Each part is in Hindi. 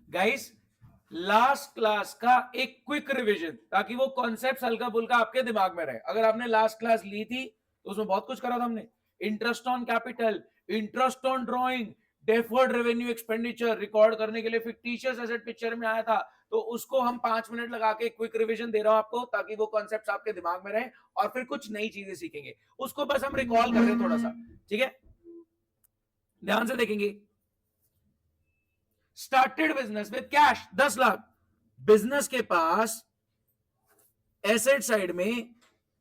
गाइस लास्ट क्लास का एक क्विक रिवीजन, ताकि वो कॉन्सेप्ट हल्का फुल्का आपके दिमाग में रहे। अगर आपने लास्ट क्लास ली थी तो उसमें बहुत कुछ करा था हमने। Interest on capital, interest on drawing, deferred revenue expenditure record करने के लिए फिक्टिशियस एसेट पिक्चर में आया था। तो उसको हम 5 मिनट लगा के क्विक रिवीजन दे रहा हूं आपको, ताकि वो कॉन्सेप्ट आपके दिमाग में रहे और फिर कुछ नई चीजें सीखेंगे। उसको बस हम रिकॉल कर रहे हैं थोड़ा सा, ठीक है? ध्यान से देखेंगे। Started business with cash 10 lakh. Business के पास एसेट साइड में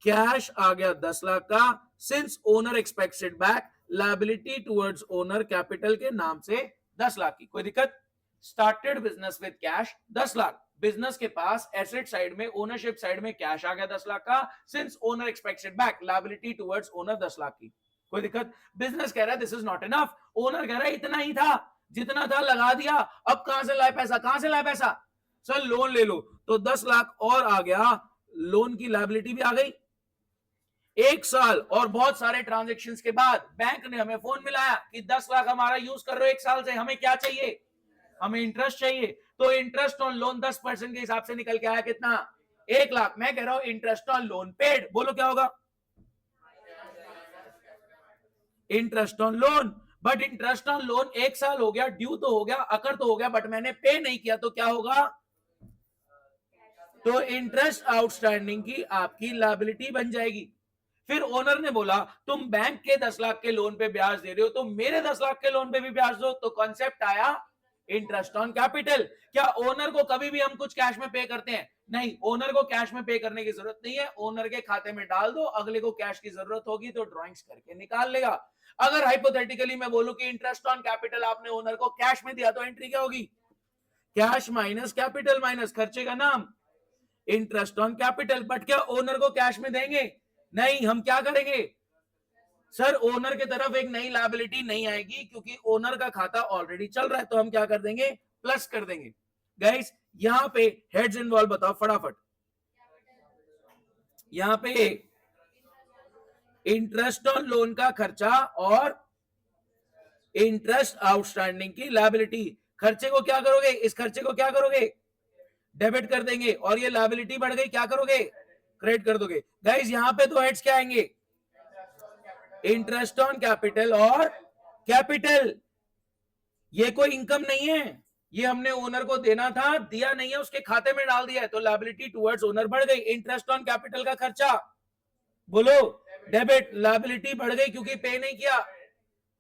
कैश आ गया 10 लाख का। Since owner aspects it back, liability towards owner capital के नाम से 10 लाख की। कोई दिक्कत? Started business with cash 10 lakh. Business के पास एसेट साइड में, ओनरशिप साइड में कैश आ गया 10 लाख का। Since owner aspects it back, liability towards owner 10 lakh की। कोई दिक्कत? बिजनेस कह रहा है this is not enough, owner कह रहा है इतना ही था, जितना था लगा दिया, अब कहां से लाए पैसा? कहां से लाए पैसा? सर लोन ले लो। तो 10 लाख और आ गया, लोन की लायबिलिटी भी आ गई। एक साल और बहुत सारे ट्रांजेक्शन्स के बाद बैंक ने हमें फोन मिलाया कि 10 लाख हमारा यूज कर रहे हो 1 साल से, हमें क्या चाहिए? हमें इंटरेस्ट चाहिए। तो इंटरेस्ट ऑन लोन 10% के हिसाब से निकल के आया कितना? 1 लाख। मैं कह रहा हूं इंटरेस्ट ऑन लोन पेड, बोलो क्या होगा? Interest on loan. But interest on loan 1 साल हो गया, ड्यू तो हो गया, अकर तो हो गया, बट मैंने पे नहीं किया, तो क्या होगा? तो इंटरेस्ट आउटस्टैंडिंग की आपकी लायबिलिटी बन जाएगी। फिर ओनर ने बोला तुम बैंक के 10 लाख के लोन पे ब्याज दे रहे हो, तो मेरे 10 लाख के लोन पे भी ब्याज दो। तो कॉन्सेप्ट आया इंटरेस्ट ऑन कैपिटल। क्या ओनर को कभी भी हम कुछ कैश में पे करते हैं? नहीं, ओनर को कैश में पे करने की जरूरत नहीं है। ओनर के खाते में डाल दो, अगले को कैश की जरूरत होगी तो ड्रॉइंग्स करके निकाल लेगा। अगर हाइपोथेटिकली मैं बोलूं कि इंटरेस्ट ऑन कैपिटल आपने ओनर को कैश में दिया, तो एंट्री क्या होगी? कैश माइनस कैपिटल माइनस खर्चे का नाम इंटरेस्ट ऑन कैपिटल। बट क्या ओनर को कैश में देंगे? नहीं। हम क्या करेंगे? सर ओनर की तरफ एक नई लायबिलिटी नहीं आएगी, क्योंकि ओनर का खाता ऑलरेडी चल रहा है। तो हम क्या कर देंगे? प्लस कर देंगे। गाइस यहां पे हेड्स इन्वॉल्व बताओ फटाफट। यहां पे इंटरेस्ट ऑन लोन का खर्चा और इंटरेस्ट आउटस्टैंडिंग की लायबिलिटी। खर्चे को क्या करोगे? इस खर्चे को क्या करोगे? डेबिट कर देंगे। और ये लायबिलिटी बढ़ गई, क्या करोगे? क्रेडिट कर दोगे। गाइस यहां पे दो हेड्स क्या आएंगे? इंटरेस्ट ऑन कैपिटल और कैपिटल। ये कोई इनकम नहीं है, ये हमने ओनर को देना था, दिया नहीं है, उसके खाते में डाल दिया है, तो लायबिलिटी टुवर्ड्स ओनर बढ़ गई। इंटरेस्ट ऑन कैपिटल का खर्चा बोलो डेबिट, लायबिलिटी बढ़ गई क्योंकि पे नहीं किया,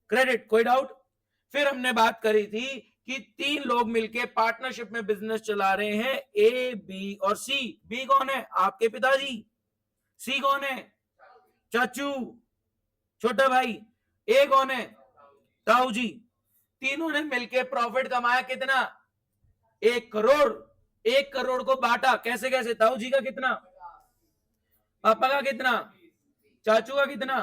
क्रेडिट। कोई डाउट? फिर हमने बात करी थी कि 3 लोग मिलके पार्टनरशिप में बिजनेस चला रहे हैं, ए बी और सी। बी कौन है? आपके पिताजी। सी कौन है? चाचू, छोटा भाई। ए कौन है? ताऊ जी। तीनों ने मिलके प्रॉफिट कमाया कितना? 1 करोड़। 1 करोड़ को बांटा कैसे कैसे? ताऊ जी का कितना, पापा का कितना, चाचू का कितना।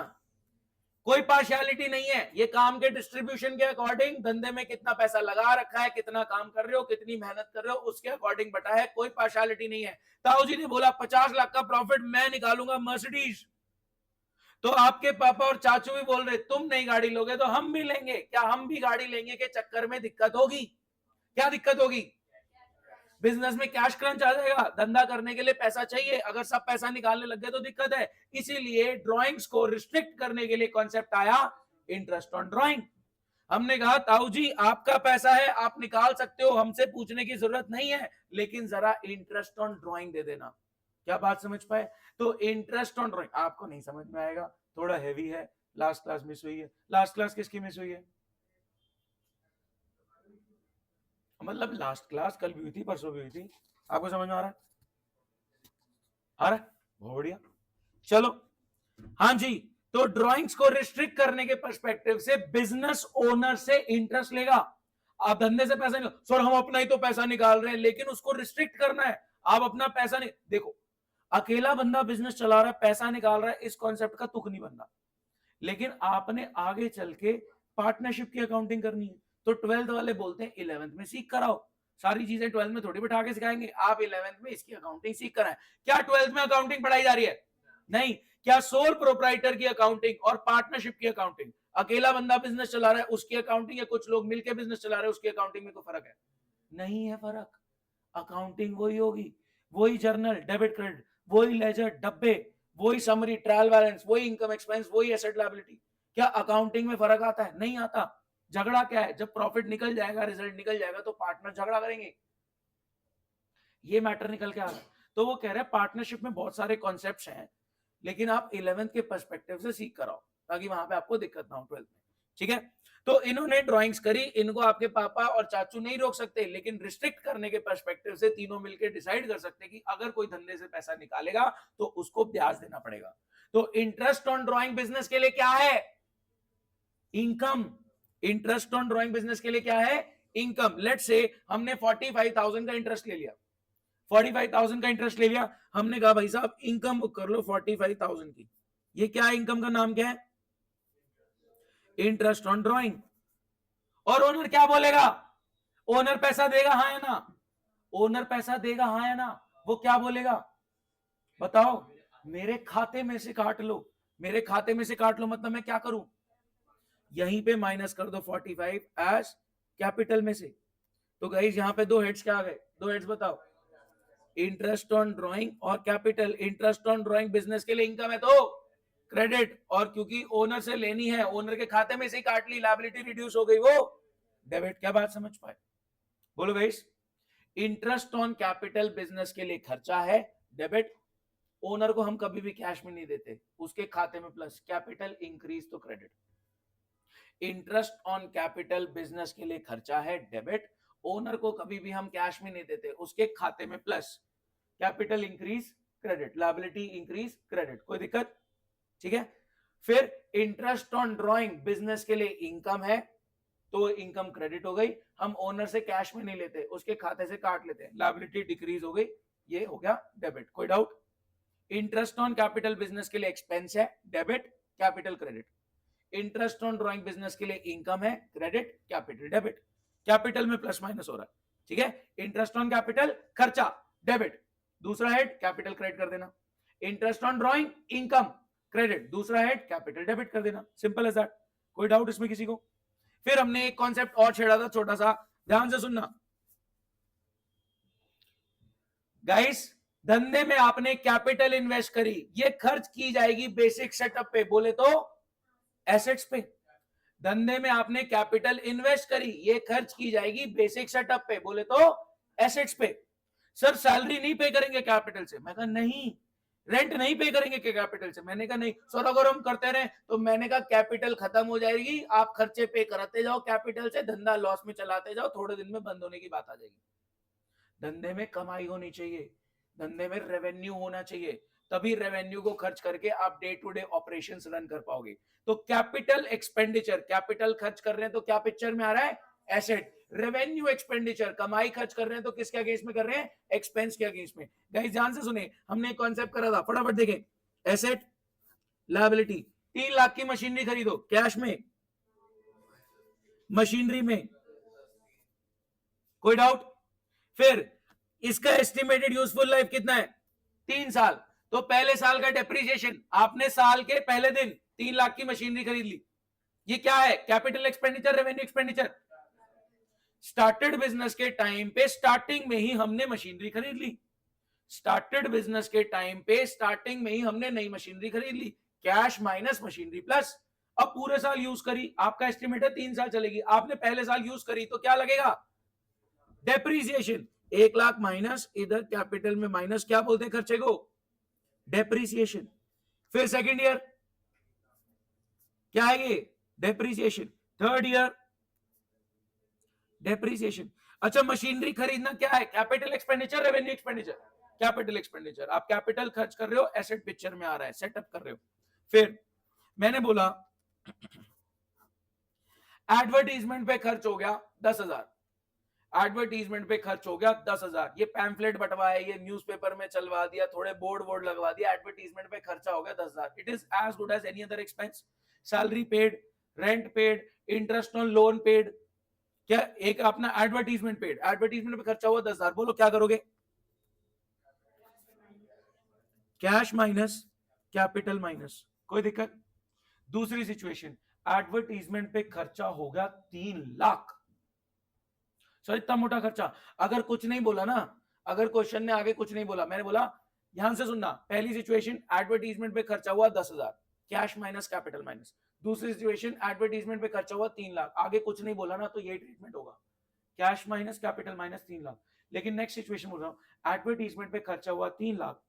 कोई पार्शियलिटी नहीं है, ये काम के डिस्ट्रीब्यूशन के अकॉर्डिंग, धंधे में कितना पैसा लगा रखा है, कितना काम कर रहे हो, कितनी मेहनत कर रहे हो, उसके अकॉर्डिंग बटा है। कोई पार्शियलिटी नहीं है। ताऊ जी ने बोला 50 लाख का प्रॉफिट मैं निकालूंगा मर्सिडीज, तो आपके पापा और चाचू भी बोल रहे तुम नई गाड़ी लोगे तो हम भी लेंगे। क्या हम भी गाड़ी लेंगे के चक्कर में दिक्कत होगी? क्या दिक्कत होगी? बिजनेस में कैश क्रंच आ जाएगा, धंधा करने के लिए पैसा चाहिए, अगर सब पैसा निकालने लग गए तो दिक्कत है। इसीलिए ड्राइंग्स को रिस्ट्रिक्ट करने के लिए कॉन्सेप्ट आया इंटरेस्ट ऑन ड्राइंग। हमने कहा ताऊ जी आपका पैसा है, आप निकाल सकते हो, हमसे पूछने की जरूरत नहीं है, लेकिन जरा इंटरेस्ट ऑन ड्राइंग दे देना। क्या बात समझ पाए? तो इंटरेस्ट ऑन ड्राइंग आपको नहीं समझ में आएगा, थोड़ा हैवी है, लास्ट क्लास मिस हुई है। लास्ट क्लास किसकी मिस हुई है? मतलब लास्ट क्लास कल भी हुई थी, परसों भी हुई थी। आपको समझ में आ रहा है? आ रहा है? बहुत बढ़िया। चलो हाँ जी, तो ड्राइंग्स को रिस्ट्रिक्ट करने के पर्सपेक्टिव से बिजनेस ओनर से इंटरेस्ट लेगा। आप धंधे से पैसा नहीं, सर हम अपना ही तो पैसा निकाल रहे हैं, लेकिन उसको रिस्ट्रिक्ट करना है। आप अपना पैसा नहीं, देखो अकेला बंदा बिजनेस चला रहा है, पैसा निकाल रहा है, इस कॉन्सेप्ट का तुक नहीं बनता। लेकिन आपने आगे चल के पार्टनरशिप की अकाउंटिंग करनी है, तो 12th वाले बोलते हैं 11th में सीख कराओ। सारी चीजें 12th में थोड़ी बिठा के सिखाएंगे, आप 11th में इसकी अकाउंटिंग सीख कराएं। क्या 12th में अकाउंटिंग पढ़ाई जा रही है? नहीं। क्या सोल प्रोप्राइटर की अकाउंटिंग और पार्टनरशिप की अकाउंटिंग, अकेला बंदा बिजनेस चला रहा है उसकी अकाउंटिंग, या कुछ लोग मिलकर बिजनेस चला रहे हैं उसकी अकाउंटिंग में कोई फर्क है? नहीं है फर्क। अकाउंटिंग वही होगी, वही जर्नल डेबिट क्रेडिट, वही लेजर डब्बे, वही समरी ट्रायल बैलेंस, वही इनकम एक्सपेंस, वही एसेट लायबिलिटी। क्या अकाउंटिंग में फर्क आता है? नहीं आता। झगड़ा क्या है? जब प्रॉफिट निकल जाएगा, रिजल्ट निकल जाएगा, तो पार्टनर झगड़ा करेंगे। ये मैटर निकल के आ रहा है। तो वो कह रहे हैं पार्टनरशिप में बहुत सारे कॉन्सेप्ट्स हैं, लेकिन आप 11th के पर्सपेक्टिव से सीख कर आओ, ताकि वहां पे आपको दिक्कत ना हो 12th में। ठीक है, तो इन्होंने ड्राइंग्स करी, इनको आपके पापा और चाचू नहीं रोक सकते, लेकिन रिस्ट्रिक्ट करने के पर्सपेक्टिव से तीनों मिलकर डिसाइड कर सकते कि अगर कोई धंधे से पैसा निकालेगा तो उसको ब्याज देना पड़ेगा। तो इंटरेस्ट ऑन ड्राइंग बिजनेस के लिए क्या है? Income. Interest on drawing business के लिए क्या है? इनकम। लेट्स से हमने 45,000 का इंटरेस्ट ले लिया, 45,000 का इंटरेस्ट ले लिया, हमने कहा भाई साहब इनकम बुक कर लो 45,000 की। ये क्या है? इनकम का नाम क्या है? Interest on drawing. और ओनर क्या बोलेगा? ओनर पैसा देगा हाँ या ना? ओनर पैसा देगा हाँ या ना? वो क्या बोलेगा बताओ? मेरे खाते में से काट लो। मेरे खाते में से काट लो मतलब मैं क्या करूं? यहीं पे माइनस कर दो 45 एज कैपिटल में से। तो गाइस यहां पे दो हेड्स क्या आ गए? दो हेड्स बताओ, इंटरेस्ट ऑन ड्राइंग और capital. Interest on drawing business के लिए इनकम है तो क्रेडिट, और क्योंकि ओनर से लेनी है, ओनर के खाते में से ही काट ली, लायबिलिटी रिड्यूस हो गई, वो डेबिट। क्या बात समझ पाए? बोलो guys. Interest on capital business के लिए खर्चा है, डेबिट। ओनर को हम कभी भी कैश में नहीं देते, उसके खाते में प्लस, कैपिटल इंक्रीज तो credit. Interest on capital business के लिए खर्चा है, डेबिट। ओनर को कभी भी हम कैश में नहीं देते, उसके खाते में plus, capital increase credit, liability increase credit. कोई दिक्कत? ठीक है। फिर इंटरेस्ट ऑन ड्राइंग बिजनेस के लिए इनकम है, तो इनकम क्रेडिट हो गई, हम ओनर से कैश में नहीं लेते, उसके खाते से काट लेते हैं, लायबिलिटी डिक्रीज हो गई, ये हो गया डेबिट। कोई doubt? Interest on capital business के लिए एक्सपेंस है, debit, capital credit. Interest on drawing business के लिए इनकम है, क्रेडिट, कैपिटल डेबिट। कैपिटल में प्लस माइनस हो रहा है, ठीक है। इंटरेस्ट ऑन कैपिटल खर्चा, डेबिट, दूसरा हेड कैपिटल क्रेडिट कर देना। Interest on drawing income, credit, दूसरा हेड कैपिटल डेबिट कर देना। Simple as that. कोई डाउट इसमें किसी को? फिर हमने एक कॉन्सेप्ट और छेड़ा था छोटा सा, ध्यान से सुनना गाइस। धंधे में आपने कैपिटल इन्वेस्ट करी, ये खर्च की जाएगी बेसिक सेटअप पे, बोले तो एसेट्स पे। धंधे में आपने कैपिटल इन्वेस्ट करी, ये खर्च की जाएगी बेसिक सेटअप पे, बोले तो एसेट्स पे। सर सैलरी नहीं पे करेंगे कैपिटल से? मैं कहा नहीं। रेंट नहीं पे करेंगे कैपिटल से? मैंने कहा नहीं। सर अगर हम करते रहे तो मैंने कहा कैपिटल खत्म हो जाएगी, आप खर्चे पे कराते जाओ कैपिटल से, धंधा लॉस में चलाते जाओ, थोड़े दिन में बंद होने की बात आ जाएगी। धंधे में कमाई होनी चाहिए, धंधे में रेवेन्यू होना चाहिए, तभी रेवेन्यू को खर्च करके आप day to day operations run कर पाओगे। तो कैपिटल एक्सपेंडिचर, कैपिटल खर्च कर रहे हैं तो क्या पिक्चर में आ रहा है? एसेट। रेवेन्यू एक्सपेंडिचर, कमाई खर्च कर रहे हैं तो किसके अगेंस्ट में कर रहे हैं? एक्सपेंस के अगेंस्ट में। गाइस ध्यान से सुने, हमने एक कॉन्सेप्ट करा था, फटाफट देखें। Asset, liability. 3 लाख की मशीनरी खरीदो, कैश में, मशीनरी में। कोई डाउट? फिर इसका एस्टिमेटेड यूजफुल लाइफ कितना है? 3 साल। तो पहले साल का डेप्रिसिएशन, आपने साल के पहले दिन 3 लाख की मशीनरी खरीद ली, ये क्या है? Capital expenditure, revenue expenditure. Started business के टाइम पे स्टार्टिंग में ही हमने मशीनरी खरीद ली, स्टार्टेड बिजनेस के टाइम पे स्टार्टिंग में ही हमने नई मशीनरी खरीद ली, कैश माइनस मशीनरी प्लस। अब पूरे साल यूज करी, आपका एस्टिमेट है 3 साल चलेगी, आपने पहले साल यूज करी तो क्या लगेगा? डेप्रीसिएशन। 1 लाख माइनस, इधर कैपिटल में माइनस, क्या बोलते हैं खर्चे को? डेप्रीसिएशन। फिर सेकेंड ईयर क्या है? ये डेप्रीसिएशन। Third year depreciation. अच्छा मशीनरी खरीदना क्या है? Capital expenditure, revenue expenditure? Capital expenditure. आप कैपिटल खर्च कर रहे हो, एसेट पिक्चर में आ रहा है, सेटअप कर रहे हो। फिर मैंने बोला एडवर्टीजमेंट पे खर्च हो गया 10,000, एडवर्टीजमेंट पे खर्च हो गया 10,000, ये पैम्फलेट बंटवाया, ये न्यूज़पेपर में चलवा दिया, थोड़े बोर्ड वोर्ड लगवा दिया, एडवर्टीजमेंट पे खर्चा हो गया 10,000। It is as good as any other expense. Salary paid, rent paid, interest on loan paid, क्या एक अपना एडवर्टीजमेंट पेड, एडवर्टीजमेंट पे खर्चा हुआ 10,000। बोलो क्या करोगे? Cash minus capital minus. कोई दिक्कत? दूसरी सिचुएशन, एडवर्टीजमेंट पे खर्चा होगा 3 लाख, सर इतना मोटा खर्चा, अगर कुछ नहीं बोला ना, अगर क्वेश्चन ने आगे कुछ नहीं बोला, मैंने बोला ध्यान से सुनना, पहली सिचुएशन एडवर्टीजमेंट पे खर्चा हुआ 10,000, कैश माइनस कैपिटल माइनस। दूसरी सिचुएशन एडवर्टीजमेंट पे खर्चा हुआ 3 लाख, आगे कुछ नहीं बोला ना तो ये ट्रीटमेंट होगा, cash minus capital minus 3 lakh. लेकिन नेक्स्ट सिचुएशन बोल रहा हूं, एडवर्टीजमेंट पे खर्चा हुआ 3 लाख,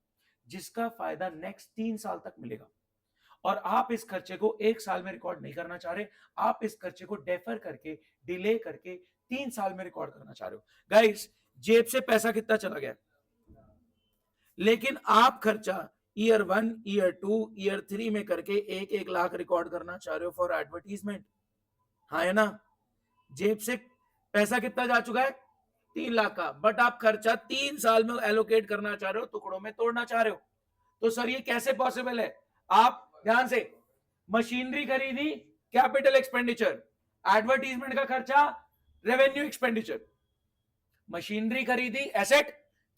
जिसका फायदा नेक्स्ट 3 साल तक मिलेगा, और आप इस खर्चे को 1 साल में रिकॉर्ड नहीं करना चाह रहे, आप इस खर्चे को डेफर करके, डिले करके 3 साल में रिकॉर्ड करना चाह रहे हो। गाइस, जेब से पैसा कितना चला गया, लेकिन आप खर्चा ईयर 1, ईयर 2, ईयर 3 में करके 1-1 लाख रिकॉर्ड करना चाह रहे हो फॉर एडवर्टीजमेंट। हाँ है ना, जेब से पैसा कितना जा चुका है, 3 लाख का, बट आप खर्चा 3 साल में एलोकेट करना चाह रहे हो, टुकड़ों में तोड़ना चाह रहे हो। तो सर ये कैसे पॉसिबल है? आप ध्यान से, मशीनरी खरीदी कैपिटल एक्सपेंडिचर, एडवर्टीजमेंट का खर्चा रेवेन्यू एक्सपेंडिचर, मशीनरी खरीदी एसेट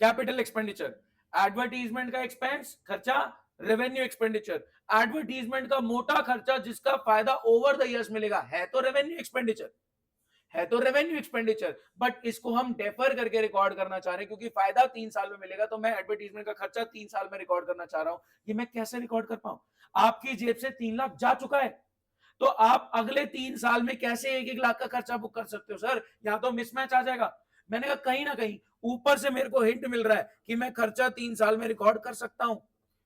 कैपिटल एक्सपेंडिचर, एडवर्टीजमेंट का एक्सपेंस खर्चा रेवेन्यू एक्सपेंडिचर, एडवर्टीजमेंट का मोटा खर्चा जिसका फायदा ओवर द इयर्स मिलेगा, है तो रेवेन्यू एक्सपेंडिचर, है तो रेवेन्यू एक्सपेंडिचर, बट इसको हम डेफर करके रिकॉर्ड करना चाह रहे हैं क्योंकि फायदा 3 साल में मिलेगा, तो मैं एडवर्टीजमेंट का खर्चा 3 साल में रिकॉर्ड करना चाह रहा हूं। ये मैं कैसे रिकॉर्ड कर पाऊं? आपकी जेब से 3 लाख जा चुका है, तो आप अगले 3 साल में कैसे 1-1 लाख का खर्चा बुक कर सकते हो? सर या तो मिसमैच आ जाएगा। मैंने कहा कहीं ना कहीं ऊपर से मेरे को हिंट मिल रहा है कि मैं खर्चा 3 साल में रिकॉर्ड कर सकता हूं,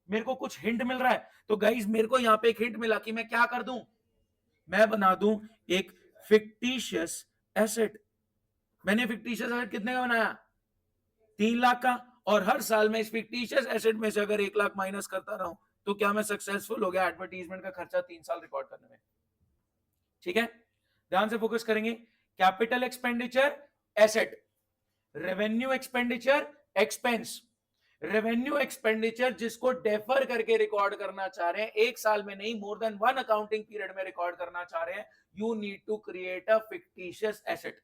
मेरे को कुछ हिंट मिल रहा है। तो गाइस मेरे को यहां पे एक हिंट मिला कि मैं क्या कर दूं, मैं बना दूं एक फिक्टिशियस एसेट। मैंने फिक्टिशियस एसेट कितने का बनाया, 3 लाख का, और हर साल में इस फिक्टिशियस एसेट में से अगर 1 लाख माइनस करता रहूं तो क्या मैं सक्सेसफुल हो गया एडवर्टीजमेंट का खर्चा 3 साल रिकॉर्ड करने में? ठीक है, ध्यान से फोकस करेंगे। Capital expenditure asset, revenue expenditure expense, revenue expenditure जिसको डेफर करके रिकॉर्ड करना चाह रहे हैं, 1 साल में नहीं, मोर देन 1 अकाउंटिंग पीरियड में रिकॉर्ड करना चाह रहे हैं, you need to create a fictitious asset.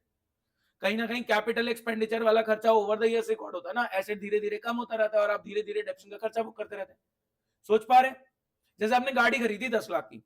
कहीं ना कहीं कैपिटल एक्सपेंडिचर वाला खर्चा ओवर द ईयर्स रिकॉर्ड होता है ना, एसेट धीरे धीरे कम होता रहता है और आप धीरे धीरे डेप्शन का खर्चा बुक करते रहते हैं। सोच पा रहे हैं? जैसे आपने गाड़ी खरीदी 10 लाख की,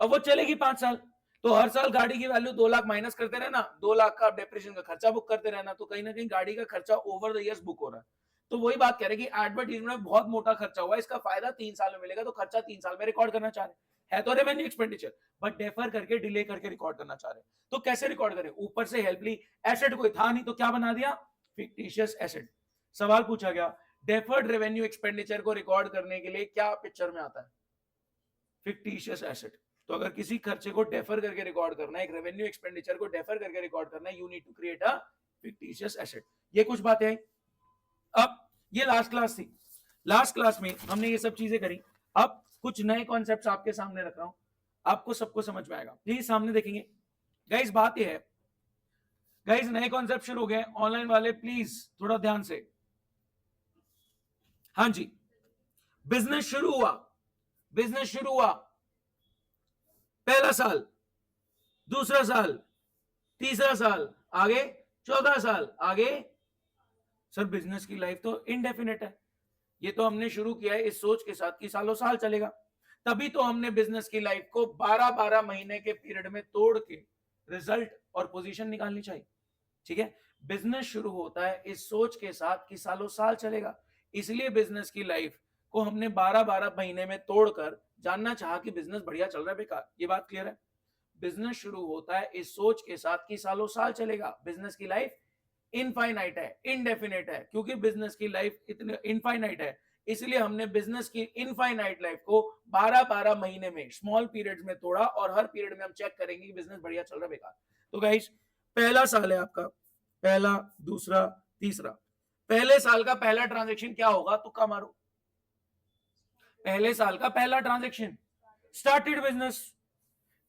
अब वो चलेगी 5 साल, तो हर साल गाड़ी की वैल्यू 2 लाख माइनस करते रहना, 2 लाख का डेप्रिसिएशन का खर्चा बुक करते रहना, तो कहीं ना कहीं गाड़ी का खर्चा ओवर द ईयर्स बुक हो रहा है। तो वही बात कह रहे हैं कि एडवर्टीजमेंट में बहुत मोटा खर्चा हुआ है, इसका फायदा 3 साल में मिलेगा, तो खर्चा 3 साल में रिकॉर्ड करना चाह रहे हैं, है तो रेवेन्यू एक्सपेंडिचर, बट डेफर करके, डिले करके रिकॉर्ड करना चाह रहे हैं। तो कैसे रिकॉर्ड करें? ऊपर से हेल्प ली, एसेट कोई था नहीं तो क्या बना दिया, फिक्टिशियस एसेट। सवाल पूछा गया डेफर्ड रेवेन्यू एक्सपेंडिचर को रिकॉर्ड करने के लिए क्या पिक्चर में आता है, फिक्टिशियस एसेट। तो अगर किसी खर्चे को डेफर करके रिकॉर्ड करना है, एक रेवेन्यू एक्सपेंडिचर को डेफर करके रिकॉर्ड करना है, you need to create a fictitious asset. ये कुछ बातें हैं। अब ये लास्ट क्लास थी, लास्ट क्लास में हमने ये सब चीजें करी, अब कुछ नए कॉन्सेप्ट्स आपके सामने रख रहा हूं, आपको सबको समझ में आएगा, प्लीज सामने देखेंगे। गाइस बात ये है, गाइस नए कॉन्सेप्ट शुरू हो गए, ऑनलाइन वाले प्लीज थोड़ा ध्यान से। हाँ जी, बिजनेस शुरू हुआ, बिजनेस शुरू हुआ, पहला साल, दूसरा साल, तीसरा साल, आगे चौथा साल, आगे। सर बिजनेस की लाइफ तो इनडेफिनेट है, ये तो हमने शुरू किया है इस सोच के साथ कि सालों साल चलेगा, तभी तो हमने बिजनेस की लाइफ को 12-12 महीने के पीरियड में तोड़ के रिजल्ट और पोजीशन निकालनी चाहिए। ठीक है, बिजनेस शुरू होता है इस सोच के साथ कि सालों साल चलेगा, इसलिए बिजनेस की लाइफ को हमने 12-12 महीने में तोड़कर जानना चाहा कि बिजनेस बढ़िया चल रहा है बेकार। ये बात क्लियर है? बिजनेस शुरू होता है इस सोच के साथ कि सालों साल चलेगा, बिजनेस की लाइफ इनफाइनाइट है, इनडेफिनेट है, क्योंकि बिजनेस की लाइफ इतनी इनफाइनाइट है, इसलिए हमने बिजनेस की इनफाइनाइट लाइफ को 12-12 महीने में स्मॉल पीरियड्स में तोड़ा, और हर पीरियड में हम चेक करेंगे कि बिजनेस बढ़िया चल रहा है बेकार। तो गाइस पहला साल है आपका, पहला, दूसरा, तीसरा। पहले साल का पहला ट्रांजैक्शन क्या होगा, तुक्का मारो। पहले साल का पहला ट्रांजैक्शन स्टार्टेड बिजनेस,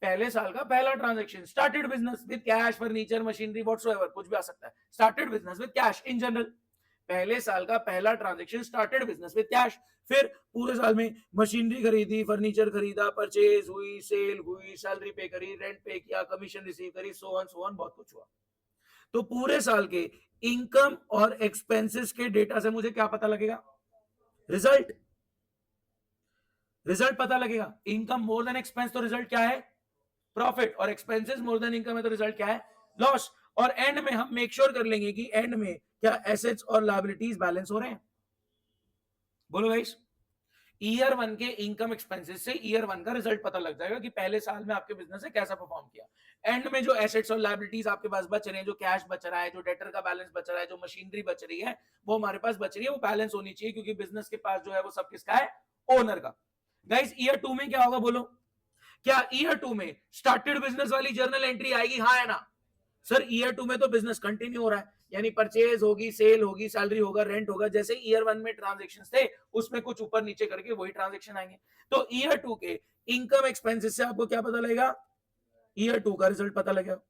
पहले साल का पहला transaction started business with cash, furniture, machinery, whatsoever, कुछ भी आ सकता है, started business with cash in general. पहले साल का पहला transaction started business with cash, फिर पूरे साल में मशीनरी खरीदी, फर्नीचर खरीदा, परचेज हुई, सेल हुई, सैलरी पे करी, रेंट पे किया, कमीशन रिसीव करी, सो ऑन बहुत कुछ हुआ। तो पूरे साल के इनकम और एक्सपेंसेस के डेटा से मुझे क्या पता लगेगा, रिजल्ट, रिजल्ट पता लगेगा। इनकम मोर देन एक्सपेंस तो रिजल्ट क्या है, प्रॉफिट, और एक्सपेंसेस मोर देन इनकम है तो रिजल्ट क्या है, लॉस। और एंड में हम मेक श्योर कर लेंगे कि एंड में क्या एसेट्स और लायबिलिटीज बैलेंस हो रहे हैं। बोलो गाइस, ईयर 1 के इनकम एक्सपेंसेस से ईयर 1 का रिजल्ट पता लग जाएगा कि पहले साल में आपके बिजनेस ने कैसा परफॉर्म किया। एंड में जो एसेट्स और लायबिलिटीज आपके पास बच रहे हैं, जो कैश बच रहा है, जो डेटर का बैलेंस बच रहा है, जो मशीनरी बच रही है, वो हमारे पास बच रही है, वो बैलेंस होनी चाहिए, क्योंकि बिजनेस के पास जो है वो सब किसका है, ओनर का। गाइस ईयर 2 में क्या होगा बोलो, क्या ईयर 2 में स्टार्टेड बिजनेस वाली जर्नल एंट्री आएगी, हाँ है ना? सर ईयर 2 में तो बिजनेस कंटिन्यू हो रहा है, यानी परचेज होगी, सेल होगी, सैलरी होगा, रेंट होगा, जैसे ईयर 1 में ट्रांजैक्शंस थे उसमें कुछ ऊपर नीचे करके वही ट्रांजैक्शन आएंगे। तो ईयर 2 के इनकम एक्सपेंसेस से आपको क्या पता लगेगा, ईयर 2 का रिजल्ट पता लगेगा।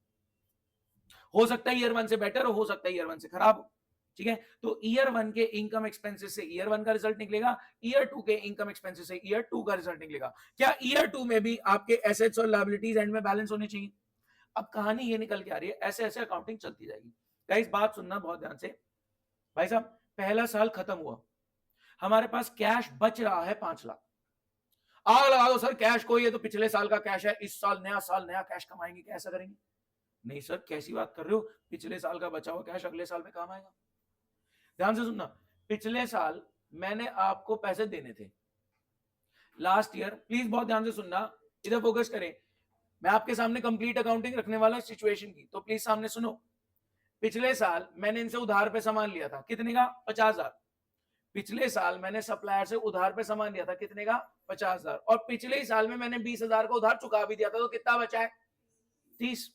हो सकता है ईयर 1 से बेटर हो सकता है ईयर 1 से खराब हो, ठीक है। तो ईयर 1 के इनकम एक्सपेंसेस से ईयर 1 का रिजल्ट निकलेगा, ईयर 2 के इनकम एक्सपेंसेस से ईयर 2 का रिजल्ट निकलेगा। क्या ईयर 2 में भी आपके एसेट्स और लायबिलिटीज एंड में बैलेंस होने चाहिए? अब कहानी ये निकल के आ रही है, ऐसे ऐसे अकाउंटिंग चलती जाएगी। गाइस बात सुनना बहुत ध्यान से, भाई साहब पहला साल खत्म हुआ, हमारे पास कैश बच रहा है 5 लाख। आग लगा दो सर कैश को, ये तो पिछले साल का कैश है, इस साल नया कैश कमाएंगे, कैसा करेंगे? नहीं सर कैसी बात कर रहे हो, पिछले साल का बचा हुआ कैश अगले साल में काम आएगा। ध्यान से सुनना, पिछले साल मैंने आपको पैसे देने थे लास्ट ईयर, प्लीज बहुत ध्यान से सुनना, इधर फोकस करें। मैं आपके सामने कंप्लीट अकाउंटिंग रखने वाला सिचुएशन की, तो प्लीज सामने सुनो। पिछले साल मैंने इनसे उधार पे सामान लिया था, कितने का? 50,000। पिछले साल मैंने सप्लायर से उधार पे सामान लिया था, कितने का? 50,000। और पिछले ही साल में मैंने 20,000 का उधार चुका भी दिया था, तो कितना बचा है? 30।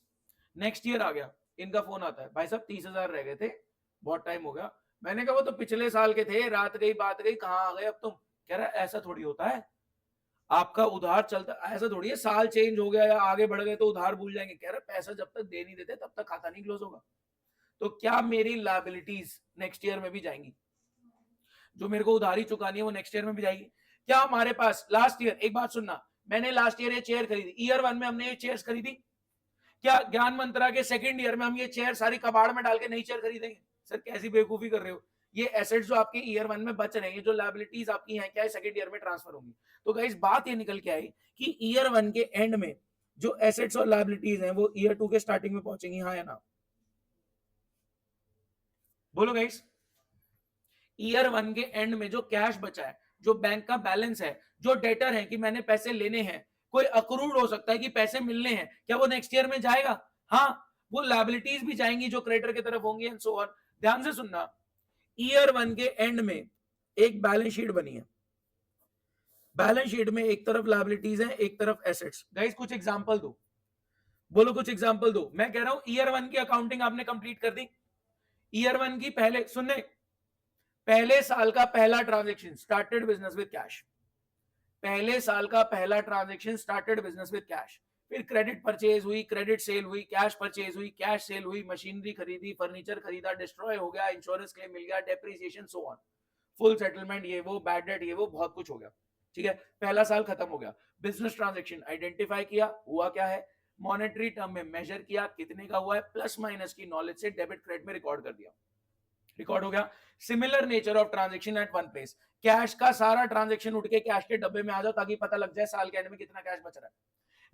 नेक्स्ट ईयर आ गया, इनका फोन आता है, भाई साहब 30,000 रह गए थे, बहुत टाइम हो गया। मैंने कहा वो तो पिछले साल के थे, रात गई बात गई, कहाँ आ गए अब तुम? कह रहा ऐसा थोड़ी होता है, आपका उधार चलता, ऐसा थोड़ी है साल चेंज हो गया या आगे बढ़ गए तो उधार भूल जाएंगे। कह रहा पैसा जब तक दे नहीं देते तब तक खाता नहीं क्लोज होगा। तो क्या मेरी लायबिलिटीज नेक्स्ट ईयर में भी जाएंगी? जो मेरे को उधारी चुकानी है वो नेक्स्ट ईयर में भी जाएगी? क्या हमारे पास लास्ट ईयर, एक बात सुनना, मैंने लास्ट ईयर ये चेयर खरीदी, ईयर 1 में हमने ये चेयर्स खरीदी, क्या ज्ञान मंत्रा के सेकंड ईयर में हम ये चेयर सारी कबाड़ में डाल के नई चेयर खरीदेंगे? सर कैसी बेवकूफी कर रहे हो, ये एसेट्स जो आपके ईयर 1 में बच रहे हैं, जो लायबिलिटीज आपकी हैं, क्या है सेकंड ईयर में ट्रांसफर होंगी। तो गाइस बात ये निकल के आई कि ईयर 1 के एंड में जो एसेट्स और लायबिलिटीज हैं वो ईयर 2 के स्टार्टिंग में पहुंचेंगी, हाँ या ना? बोलो गाइस, ईयर 1 के एंड में जो कैश बचा है, जो बैंक का बैलेंस है, जो डेटर है कि मैंने पैसे लेने हैं, कोई अक्रूड हो सकता है कि पैसे मिलने हैं, क्या वो नेक्स्ट ईयर में जाएगा? हाँ, वो लायबिलिटीज भी जाएंगी जो क्रेडिटर की तरफ होंगी एंड सो ऑन। ध्यान से सुनना, ईयर 1 के एंड में एक बैलेंस शीट बनी है, बैलेंस शीट में एक तरफ लायबिलिटीज है, एक तरफ एसेट्स। गाइस कुछ एग्जांपल दो, बोलो कुछ एग्जांपल दो। मैं कह रहा हूं ईयर 1 की अकाउंटिंग आपने कंप्लीट कर दी, ईयर 1 की पहले सुनने, पहले साल का पहला transaction started business with cash, पहले साल का पहला transaction started business with cash, फिर क्रेडिट परचेज हुई, क्रेडिट सेल हुई, कैश परचेज हुई, कैश सेल हुई, मशीनरी खरीदी, फर्नीचर खरीदा, डिस्ट्रॉय हो गया, इंश्योरेंस क्लेम मिल गया, depreciation so on, full settlement, ये वो बैड डेट, ये वो बहुत कुछ हो गया, ठीक है। पहला साल खत्म हो गया, बिजनेस ट्रांजैक्शन आइडेंटिफाई किया, हुआ क्या है, मॉनेटरी टर्म में मेजर किया, कितने का हुआ है, प्लस माइनस की नॉलेज से डेबिट क्रेडिट में रिकॉर्ड कर दिया, रिकॉर्ड हो गया। Similar nature of transaction at one place, cash का सारा ट्रांजैक्शन उठ के कैश के डब्बे में आ जाओ ताकि पता लग जाए साल के एंड में कितना कैश बच रहा है।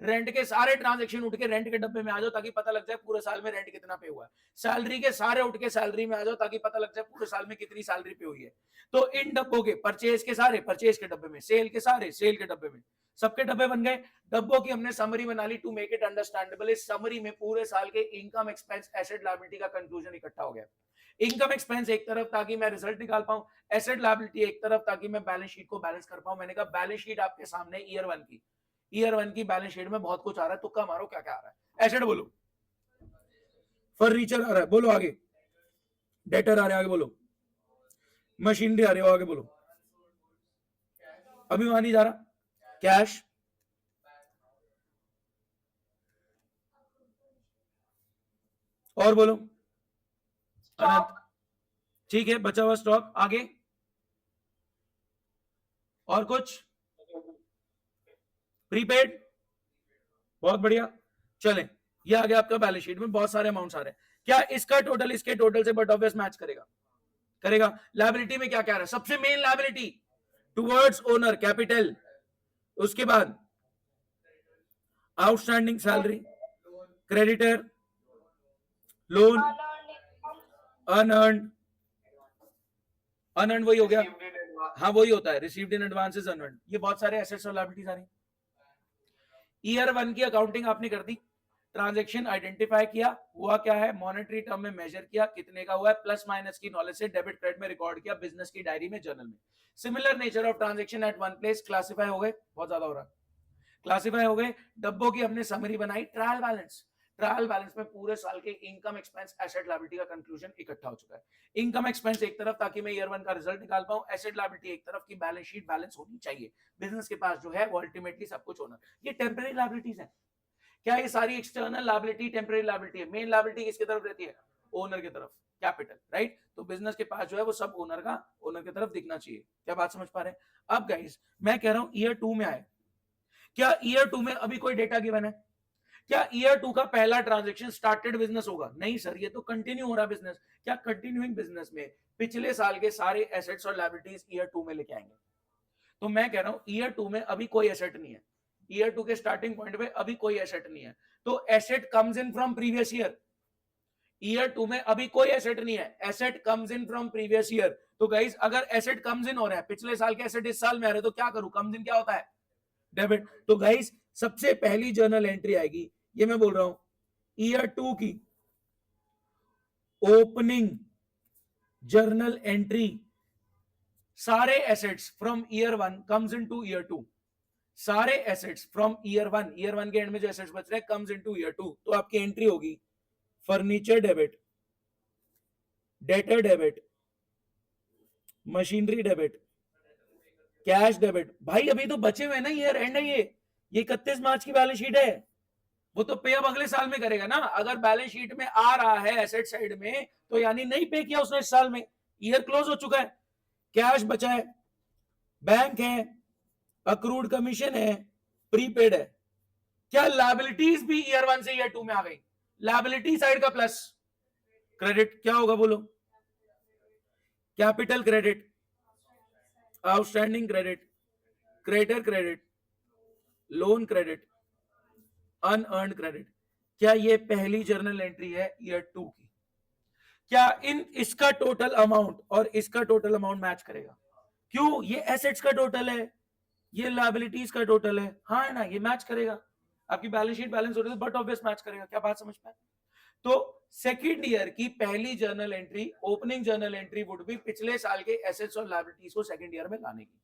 रेंट के सारे ट्रांजैक्शन उठ के रेंट के डब्बे में आ जाओ ताकि पता लग जाए पूरे साल में रेंट कितना पे हुआ है। सैलरी के सारे उठ के सैलरी में आ जाओ ताकि पता लग जाए पूरे साल में कितनी सैलरी पे हुई है। तो इन डब्बों के परचेज के सारे परचेज के डब्बे में, सेल के सारे सेल के डब्बे में, सबके डब्बे बन गए। डब्बों की हमने समरी बना ली टू मेक इट अंडरस्टैंडेबल। इस समरी में पूरे साल के इनकम एक्सपेंस एसेट लायबिलिटी का कंक्लूजन इकट्ठा हो गया। इनकम एक्सपेंस एक तरफ ताकि मैं रिजल्ट निकाल पाऊं, एसेट लायबिलिटी एक तरफ ताकि मैं बैलेंस शीट को बैलेंस कर पाऊं। मैंने कहा बैलेंस शीट आपके सामने ईयर 1 की, ईयर 1 की बैलेंस शीट में बहुत कुछ आ रहा है, तुक्का मारो क्या क्या आ रहा है। एसेट बोलो, फर्नीचर आ रहा है, बोलो आगे, डेटर आ रहा है, आगे बोलो, मशीनरी आ रही है, आगे बोलो, अभी वहां नहीं जा रहा, कैश, और बोलो, ठीक है, बचा हुआ स्टॉक, आगे और कुछ, प्रीपेड, बहुत बढ़िया। चलें, ये आ गया आपका बैलेंस शीट में बहुत सारे अमाउंट्स आ रहे हैं। क्या इसका टोटल इसके टोटल से बट ऑब्वियस मैच करेगा? करेगा। लायबिलिटी में क्या क्या आ रहा है? सबसे main liability towards owner capital, उसके बाद outstanding salary, creditor, loan, unearned, unearned वही हो गया, हाँ वही होता है, रिसीव्ड इन एडवांसेस अनअर्न्ड, ये बहुत सारे एसेट्स और लायबिलिटीज आ रही। ईयर 1 की अकाउंटिंग आपने कर दी, ट्रांजैक्शन आइडेंटिफाई किया, हुआ क्या है, मॉनेटरी टर्म में मेजर किया, कितने का हुआ है, प्लस माइनस की नॉलेज से डेबिट क्रेडिट में रिकॉर्ड किया, बिजनेस की डायरी में, जर्नल में। Similar nature of transaction at one place, classify हो गए, बहुत ज्यादा हो रहा है, क्लासिफाई हो गए, डब्बों की हमने समरी बनाई, ट्रायल बैलेंस, ट्रायल बैलेंस में पूरे साल के इनकम एक्सपेंस एसेट लायबिलिटी का कंक्लूजन इकट्ठा हो चुका है। इनकम एक्सपेंस एक तरफ ताकि मैं ईयर 1 का रिजल्ट निकाल पाऊं, एसेट लायबिलिटी एक तरफ की बैलेंस शीट बैलेंस होनी चाहिए, बिजनेस के पास जो है वो अल्टीमेटली सब कुछ होना। ये टेम्पररी लायबिलिटीज है क्या, ये सारी एक्सटर्नल लायबिलिटी टेम्पररी लायबिलिटी है, मेन लायबिलिटी किसकी तरफ रहती है, ओनर की तरफ, कैपिटल, राइट। तो बिजनेस के पास जो है वो सब ओनर की तरफ दिखना चाहिए, क्या बात समझ पा रहे हैं। अब गाइस मैं कह रहा हूं ईयर 2 में आए, क्या ईयर 2 में अभी कोई डेटा गिवन है, क्या ईयर 2 का पहला ट्रांजैक्शन स्टार्टेड बिजनेस होगा, नहीं सर, ये तो कंटिन्यू हो रहा बिजनेस। क्या कंटिन्यूइंग बिजनेस में पिछले साल के सारे एसेट्स और लायबिलिटीज ईयर 2 में लेके आएंगे? तो मैं कह रहा हूं ईयर 2 में अभी कोई एसेट नहीं है, ईयर 2 के स्टार्टिंग पॉइंट पे अभी कोई एसेट नहीं है, तो asset comes in from previous year. Year 2 में अभी कोई एसेट नहीं है, asset comes in from previous year. तो गाइस अगर एसेट कम्स इन हो रहा है, पिछले साल के एसेट इस साल में आ रहे हैं, तो क्या करूं, कम्स इन क्या होता है, डेबिट। तो गाइस सबसे पहली जर्नल एंट्री आएगी, ये मैं बोल रहा हूं, ईयर 2 की ओपनिंग जर्नल एंट्री, सारे assets from year 1 comes into year 2, सारे एसेट्स फ्रॉम ईयर 1 के एंड में जो एसेट्स बच रहे हैं कम्स इनटू ईयर 2। तो आपकी एंट्री होगी furniture debit, debtor debit, machinery debit, cash debit. भाई अभी तो बचे हुए ना, ईयर एंड है ये 31 मार्च की बैलेंस शीट है, वो तो पे अब अगले साल में करेगा ना। अगर बैलेंस शीट में आ रहा है एसेट साइड में, तो यानी नहीं पे किया उसने इस साल में, ईयर क्लोज हो चुका है, कैश बचा है, बैंक है, अक्रूड कमीशन है, प्रीपेड है। क्या लायबिलिटीज भी ईयर 1 से ईयर 2 में आ गई, लायबिलिटी साइड का प्लस क्रेडिट क्या होगा बोलो, capital credit, outstanding credit, creditor credit, loan credit, unearned credit. क्या ये पहली जर्नल एंट्री है ईयर 2 की, क्या इसका टोटल अमाउंट और इसका टोटल अमाउंट मैच करेगा, क्यों, ये एसेट्स का टोटल है, ये लायबिलिटीज का टोटल है, हाँ है ना, ये मैच करेगा, आपकी बैलेंस शीट बैलेंस हो रही है बट ऑब्वियस मैच करेगा, क्या बात समझ पाए। तो सेकंड ईयर की पहली journal entry, opening journal entry would B पिछले साल के एसेट्स और लायबिलिटीज को सेकंड ईयर में लाने की।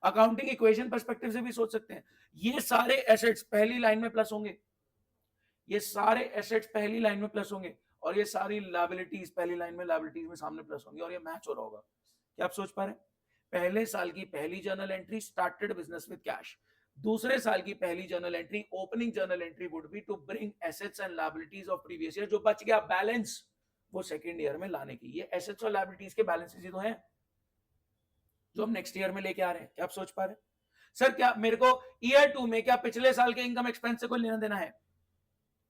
अकाउंटिंग इक्वेशन पर्सपेक्टिव से भी सोच सकते हैं, ये सारे एसेट्स पहली लाइन में प्लस होंगे, ये सारे एसेट्स पहली लाइन में प्लस होंगे, और ये सारी लायबिलिटीज पहली लाइन में लायबिलिटीज में सामने प्लस होंगी, और ये मैच हो रहा होगा। क्या आप सोच पा रहे हैं, पहले साल की पहली journal entry started business with cash, दूसरे साल की पहली journal entry opening journal entry would be to bring assets and liabilities of previous year, जो बच गया बैलेंस वो सेकंड ईयर में लाने की। ये एसेट्स और लायबिलिटीज के बैलेंसेस ही तो हैं जो हम नेक्स्ट ईयर में लेके आ रहे हैं। क्या आप सोच पा रहे हैं सर, क्या मेरे को ईयर 2 में क्या पिछले साल के इनकम एक्सपेंस से कोई लेना देना है,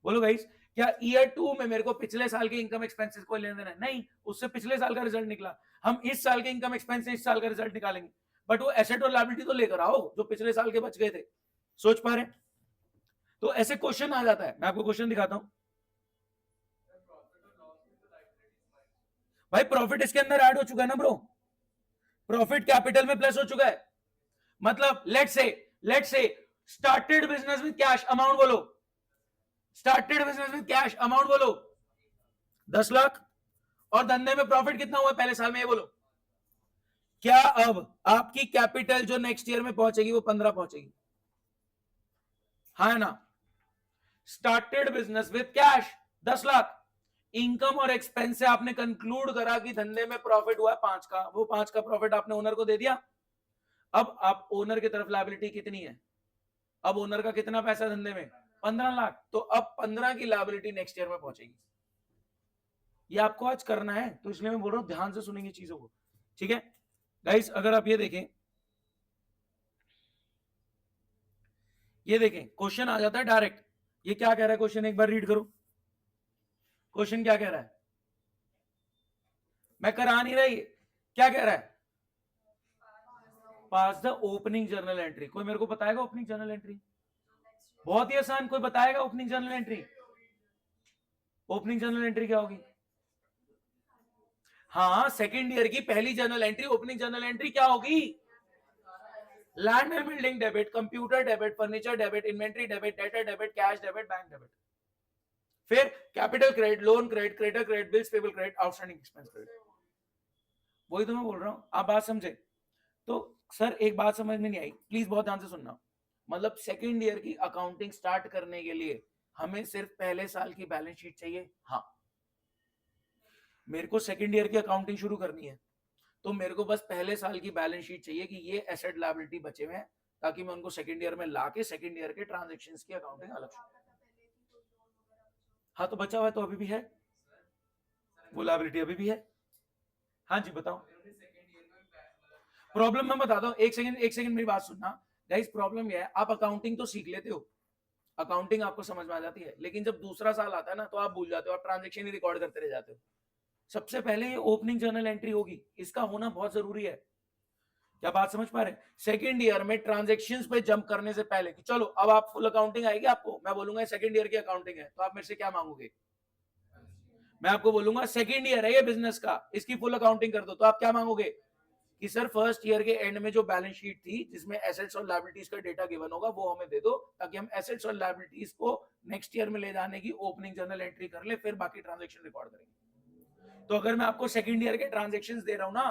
बोलो गाइस, क्या ईयर 2 में मेरे को पिछले साल के इनकम एक्सपेंसेस को लेना देना है, नहीं, उससे पिछले साल का रिजल्ट निकला, हम इस साल के इनकम एक्सपेंस से इस साल का रिजल्ट निकालेंगे, बट वो एसेट और लायबिलिटी तो लेकर आओ जो पिछले साल के बच गए थे। सोच पा रहे हैं, तो ऐसे क्वेश्चन आ जाता है, मैं आपको क्वेश्चन दिखाता हूं भाई, प्रॉफिट इसके अंदर ऐड हो चुका है ना ब्रो, प्रॉफिट कैपिटल में प्लस हो चुका है, मतलब let's say started business with cash, amount बोलो, started business with cash amount बोलो 10 लाख, और धंधे में प्रॉफिट कितना हुआ पहले साल में, ये बोलो। क्या अब आपकी कैपिटल जो नेक्स्ट ईयर में पहुंचेगी वो 15 पहुंचेगी, हाँ ना, started business with cash 10 lakh, income और एक्सपेंस से आपने कंक्लूड करा कि धंधे में प्रॉफिट हुआ 5 का, वो 5 का प्रॉफिट आपने ओनर को दे दिया। अब आप ओनर की तरफ लायबिलिटी कितनी है, अब ओनर का कितना पैसा धंधे में 15 लाख, तो अब 15 की लायबिलिटी नेक्स्ट ईयर में पहुंचेगी। ये आपको आज करना है, तो इसलिए मैं बोल रहा हूं ध्यान से सुनेंगे चीजों को, ठीक है गाइस। अगर आप ये देखें क्वेश्चन आ जाता है डायरेक्ट, ये क्या कह रहा है क्वेश्चन, एक बार रीड करो क्वेश्चन क्या कह रहा है, मैं करा नहीं रही, क्या कह रहा है, पास द ओपनिंग जर्नल एंट्री। कोई मेरे को बताएगा ओपनिंग जर्नल एंट्री, बहुत ही आसान, कोई बताएगा opening journal entry, opening journal entry क्या होगी? हाँ, सेकेंड ईयर की पहली journal entry, opening journal entry क्या होगी? Land and building debit, computer debit, furniture debit, inventory debit, debtor debit, cash debit, bank debit. फिर capital credit, loan credit, creditor credit, bills payable credit, outstanding expense credit. वही तो मैं बोल रहा हूं, आप बात समझे? तो सर एक बात समझ में नहीं आई, प्लीज बहुत ध्यान से सुनना। मतलब सेकेंड ईयर की अकाउंटिंग स्टार्ट करने के लिए हमें सिर्फ पहले साल की बैलेंस शीट चाहिए? हाँ, मेरे को सेकेंड ईयर की अकाउंटिंग शुरू करनी है तो मेरे को बस पहले साल की बैलेंस शीट चाहिए कि ये एसेट लायबिलिटी बचे हुए हैं, ताकि मैं उनको सेकेंड ईयर में लाके सेकेंड ईयर के ट्रांजेक्शन्स की अकाउंटिंग अलग शुरू। हाँ, तो बचा हुआ है तो अभी भी है, वो लायबिलिटी अभी भी है। हाँ जी बताओ। प्रॉब्लम मैं बताता हूँ, एक सेकंड मेरी बात सुनना। गाइस प्रॉब्लम ये है, आप अकाउंटिंग तो सीख लेते हो, अकाउंटिंग आपको समझ में आ जाती है, लेकिन जब दूसरा साल आता है ना तो आप भूल जाते हो, आप ट्रांजेक्शन ही रिकॉर्ड करते रह जाते हो। सबसे पहले ये ओपनिंग जर्नल एंट्री होगी, इसका होना बहुत जरूरी है। क्या बात समझ पा रहे हैं? सेकंड ईयर में ट्रांजैक्शंस पे जंप करने से पहले कि चलो अब आप फुल अकाउंटिंग आएगी आपको, मैं बोलूंगा सेकंड ईयर की अकाउंटिंग है, तो आप मेरे से क्या मांगोगे? मैं आपको बोलूंगा सेकंड ईयर है ये बिजनेस का, इसकी फुल अकाउंटिंग कर दो, तो आप क्या मांगोगे? कि सर फर्स्ट ईयर के एंड में जो बैलेंस शीट थी जिसमें एसेट्स और लायबिलिटीज का डेटा गिवन होगा वो हमें दे दो, ताकि हम एसेट्स और लायबिलिटीज को नेक्स्ट ईयर में ले जाने की ओपनिंग जर्नल एंट्री कर ले, फिर बाकी ट्रांजेक्शन रिकॉर्ड करेंगे। तो अगर मैं आपको सेकंड ईयर के ट्रांजेक्शंस दे रहा हूं ना,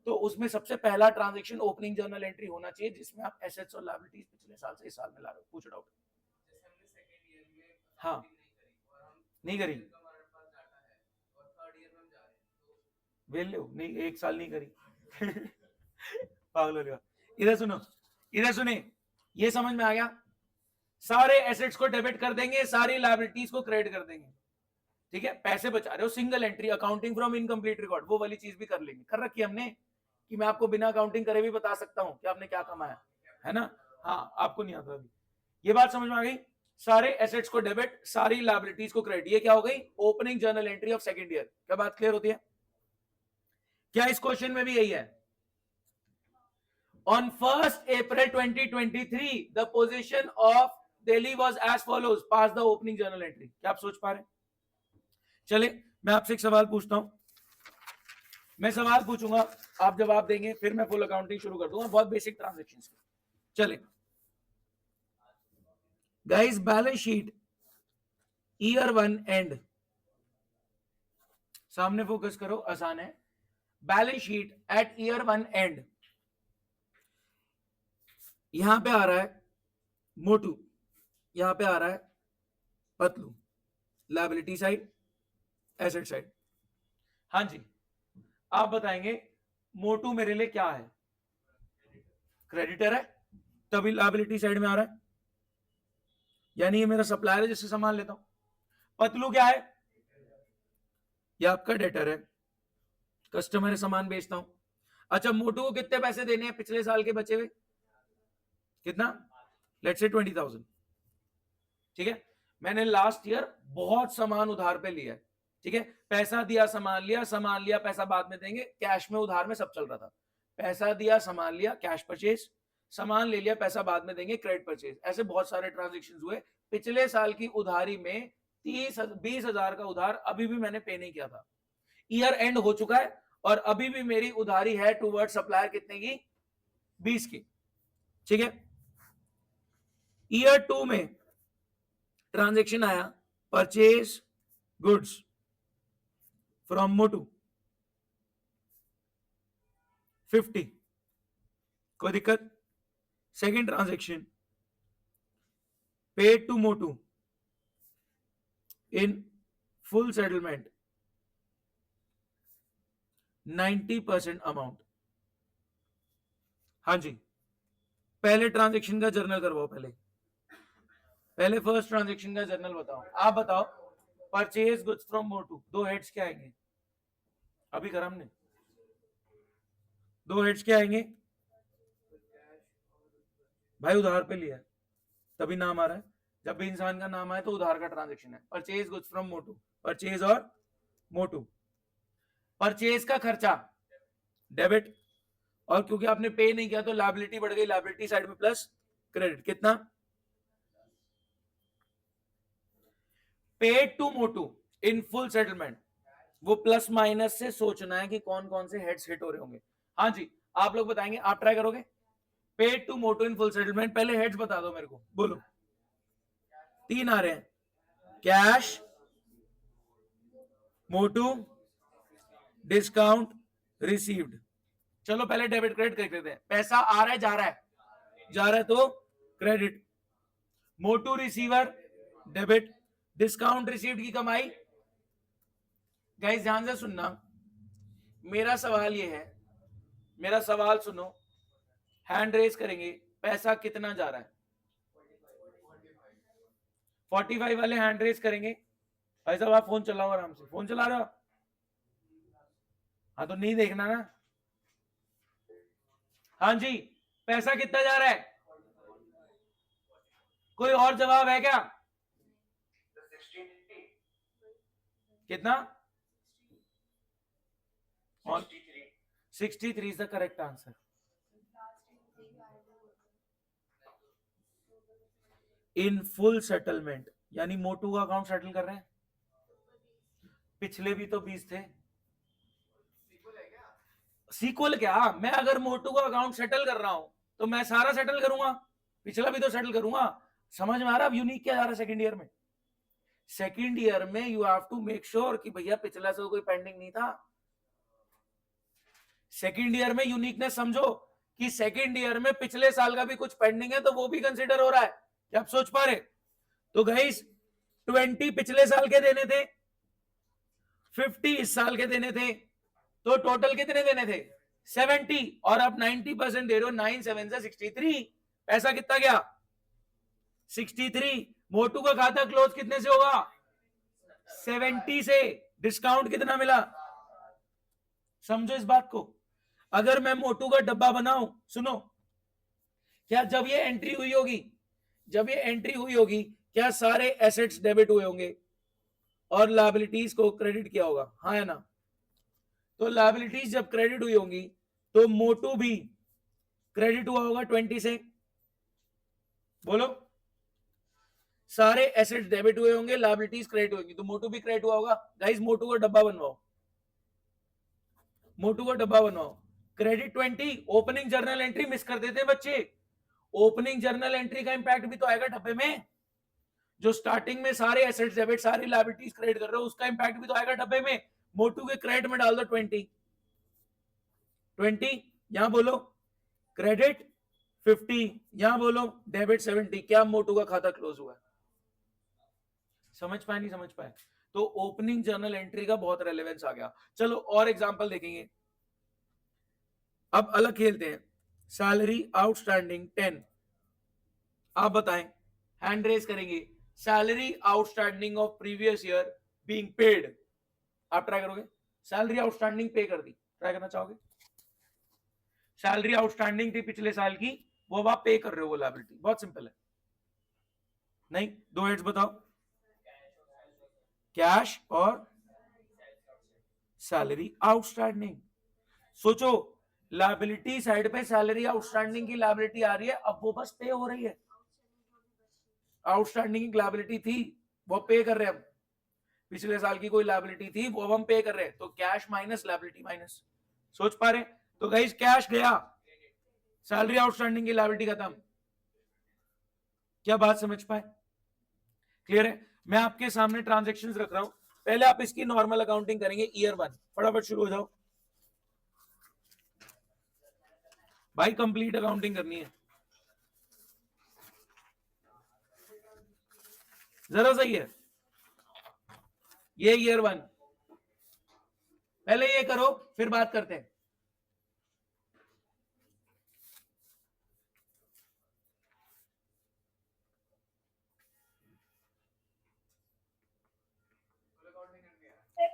तो उसमें सबसे पहला ट्रांजेक्शन ओपनिंग जर्नल एंट्री होना चाहिए, जिसमें आप एसेट्स और लायबिलिटीज पिछले साल से इस साल में ला रहे हो। पूछ डाउट? हाँ, नहीं करी, वेले हो नहीं, एक साल नहीं करी। पागल हो गया। इधर सुनो, इधर सुने, ये समझ में आ गया? सारे एसेट्स को डेबिट कर देंगे, सारी लायबिलिटीज को क्रेडिट कर देंगे, ठीक है? पैसे बचा रहे हो, single entry accounting from incomplete record, वो वाली चीज भी कर लेंगे, कर रखी हमने, कि मैं आपको बिना अकाउंटिंग करे भी बता सकता हूं कि आपने क्या कमाया है ना। हाँ, आपको नहीं आता अभी। ये बात समझ में आ गई? सारे एसेट्स को डेबिट, सारी लायबिलिटीज को क्रेडिट, ये क्या हो गई? Opening journal entry of second year. क्या बात क्लियर होती है? क्या इस क्वेश्चन में भी यही है? On 1st April 2023, the position of Delhi was as follows. Pass the opening journal entry. क्या आप सोच पा रहे हैं? चले, मैं आपसे एक सवाल पूछता हूं, मैं सवाल पूछूंगा, आप जवाब देंगे, फिर मैं फुल अकाउंटिंग शुरू कर दूंगा, बहुत बेसिक ट्रांजेक्शंस। चले guys, balance sheet year 1 and, सामने फोकस करो, आसान है। Balance sheet at year 1 and, यहां पे आ रहा है मोटू, यहां पे आ रहा है Patlu, liability side, asset side. हाँ जी, आप बताएंगे मोटू मेरे लिए क्या है? क्रेडिटर है, तभी लायबिलिटी साइड में आ रहा है, यानी ये मेरा सप्लायर है जिससे सामान लेता हूं। पतलू क्या है? ये आपका डेटर है, कस्टमर है, सामान बेचता हूं। अच्छा, मोटू को कितने पैसे देने हैं पिछले साल के बचे हुए? कितना? लेट्स से 20,000, ठीक है? मैंने लास्ट ईयर बहुत सामान उधार पे लिया है, ठीक है? पैसा दिया, सामान लिया, सामान लिया, पैसा बाद में देंगे, कैश में उधार में सब चल रहा था। पैसा दिया, सामान लिया, कैश परचेज, सामान ले लिया, पैसा बाद में देंगे, क्रेडिट परचेज, ऐसे बहुत सारे ट्रांजेक्शन हुए। पिछले साल की उधारी में 20,000 का उधार अभी भी मैंने पे नहीं किया था। ईयर एंड हो चुका है और अभी भी मेरी उधारी है टूवर्ड सप्लायर, कितने की? 20 की, ठीक है? ईयर 2 में ट्रांजेक्शन आया, परचेज गुड्स फ्रॉम मोटू 50, कोई दिक्कत? Second transaction, paid to Motu in full settlement 90% amount. हाँ जी, पहले ट्रांजेक्शन का जर्नल करवाओ, पहले फर्स्ट ट्रांजेक्शन का जर्नल बताओ। आप बताओ, परचेज गुड्स फ्रॉम मोटू, दो हेड्स क्या आएंगे? अभी करा हमने, दो हेड्स क्या आएंगे भाई? उधार पे लिया है तभी नाम आ रहा है, जब भी इंसान का नाम आए तो उधार का ट्रांजेक्शन है। Purchase goods from Motu, purchase और मोटू, परचेज का खर्चा डेबिट, और क्योंकि आपने पे नहीं किया तो लायबिलिटी बढ़ गई, लायबिलिटी साइड में प्लस क्रेडिट, कितना? Paid to Motu in full settlement, वो प्लस माइनस से सोचना है कि कौन कौन से हेड्स हिट हो रहे होंगे। हाँ जी, आप लोग बताएंगे, आप ट्राई करोगे। Paid to Motu in full settlement, पहले हेड्स बता दो मेरे को, बोलो। 3 आ रहे हैं, कैश, मोटू, डिस्काउंट, रिसीव्ड। चलो पहले डेबिट क्रेडिट देख लेते हैं। पैसा आ रहा है, जा रहा है, जा रहा है तो क्रेडिट। मोटू रिसीवर डेबिट, डिस्काउंट रिसीव्ड की कमाई। गाइस ध्यान से सुनना, मेरा सवाल ये है, मेरा सवाल सुनो, हैंड रेज करेंगे, पैसा कितना जा रहा है? 45 वाले हैंड रेज करेंगे। भाई साहब आप फोन चलाओ आराम से, फोन चला रहे हो? हाँ तो नहीं देखना ना। हाँ जी, पैसा कितना जा रहा है? कोई और जवाब है क्या? कितना? 63 is the correct answer. In full settlement यानी मोटू का अकाउंट सेटल कर रहे हैं। पिछले भी तो 20 थे। सीक्वल क्या? मैं अगर मोटू का अकाउंट सेटल कर रहा हूं तो मैं सारा सेटल करूंगा, पिछला भी तो सेटल करूंगा। समझ में आ रहा? अब यूनिक क्या जा रहा है सेकंड ईयर में? सेकंड ईयर में you have to make sure कि भैया पिछला से कोई पेंडिंग नहीं था। सेकंड ईयर में यूनिकनेस समझो कि सेकंड ईयर में पिछले साल का भी कुछ पेंडिंग है तो वो भी कंसिडर हो रहा है। क्या आप सोच पा रहे? तो गाइस 20 पिछले साल के देने थे, 50 इस साल के देने थे, तो टोटल कितने देने थे? 70। और अब 90% दे रहे हो, 9 7 से 63। पैसा कितना गया? 63। मोटू का खाता क्लोज कितने से होगा? 70 से। डिस्काउंट कितना मिला? समझो इस बात को। अगर मैं मोटू का डब्बा बनाऊं, सुनो, क्या जब ये एंट्री हुई होगी, जब ये एंट्री हुई होगी, क्या सारे एसेट्स डेबिट हुए होंगे और लायबिलिटीज को क्रेडिट किया होगा? हाँ या ना? तो लायबिलिटीज जब क्रेडिट हुई होंगी तो मोटू भी क्रेडिट हुआ होगा 20 से। बोलो, सारे एसेट्स डेबिट हुए होंगे, लायबिलिटीज क्रेडिट होंगी, तो मोटू भी क्रेडिट हुआ होगा। गाइस मोटू का डब्बा बनवाओ, मोटू का डब्बा बनवाओ। Credit 20, opening journal entry miss कर देते हैं बच्चे। ओपनिंग जर्नल एंट्री का इंपैक्ट भी तो आएगा डब्बे में। जो स्टार्टिंग में सारे एसेट्स डेबिट, सारी लायबिलिटीज क्रेडिट कर रहे हो, उसका इंपैक्ट भी तो आएगा डब्बे में। मोटू के क्रेडिट में डाल दो 20 यहां बोलो, क्रेडिट 50 यहां बोलो, डेबिट 70। क्या मोटू का खाता क्लोज हुआ? समझ पाए नहीं समझ पाए? तो ओपनिंग जर्नल एंट्री का बहुत रेलेवेंस आ गया। चलो और एग्जांपल देखेंगे, अब अलग खेलते हैं। सैलरी आउटस्टैंडिंग 10, आप बताएं, हैंड रेज करेंगे। Salary outstanding of previous year being paid, आप ट्राई करोगे? सैलरी आउटस्टैंडिंग पे कर दी, ट्राई करना चाहोगे? सैलरी आउटस्टैंडिंग थी पिछले साल की, वो अब आप पे कर रहे हो वो लायबिलिटी। बहुत सिंपल है। नहीं, दो हेड्स बताओ, कैश और सैलरी आउटस्टैंडिंग। सोचो, लायबिलिटी साइड पे सैलरी आउटस्टैंडिंग की लायबिलिटी आ रही है, अब वो बस पे हो रही है। आउटस्टैंडिंग की लायबिलिटी थी, वो पे कर रहे हैं हम। पिछले साल की कोई लायबिलिटी थी, वो हम पे कर रहे हैं। तो कैश माइनस लायबिलिटी माइनस। सोच पा रहे? तो गाइस कैश गया, सैलरी आउटस्टैंडिंग की लायबिलिटी खत्म। क्या बात समझ पाए? क्लियर है? मैं आपके सामने ट्रांजैक्शंस रख रहा हूं, पहले आप इसकी नॉर्मल अकाउंटिंग करेंगे ईयर 1। फटाफट शुरू हो जाओ भाई, कंप्लीट अकाउंटिंग करनी है जरा। सही है, ये ईयर 1, पहले ये करो फिर बात करते हैं।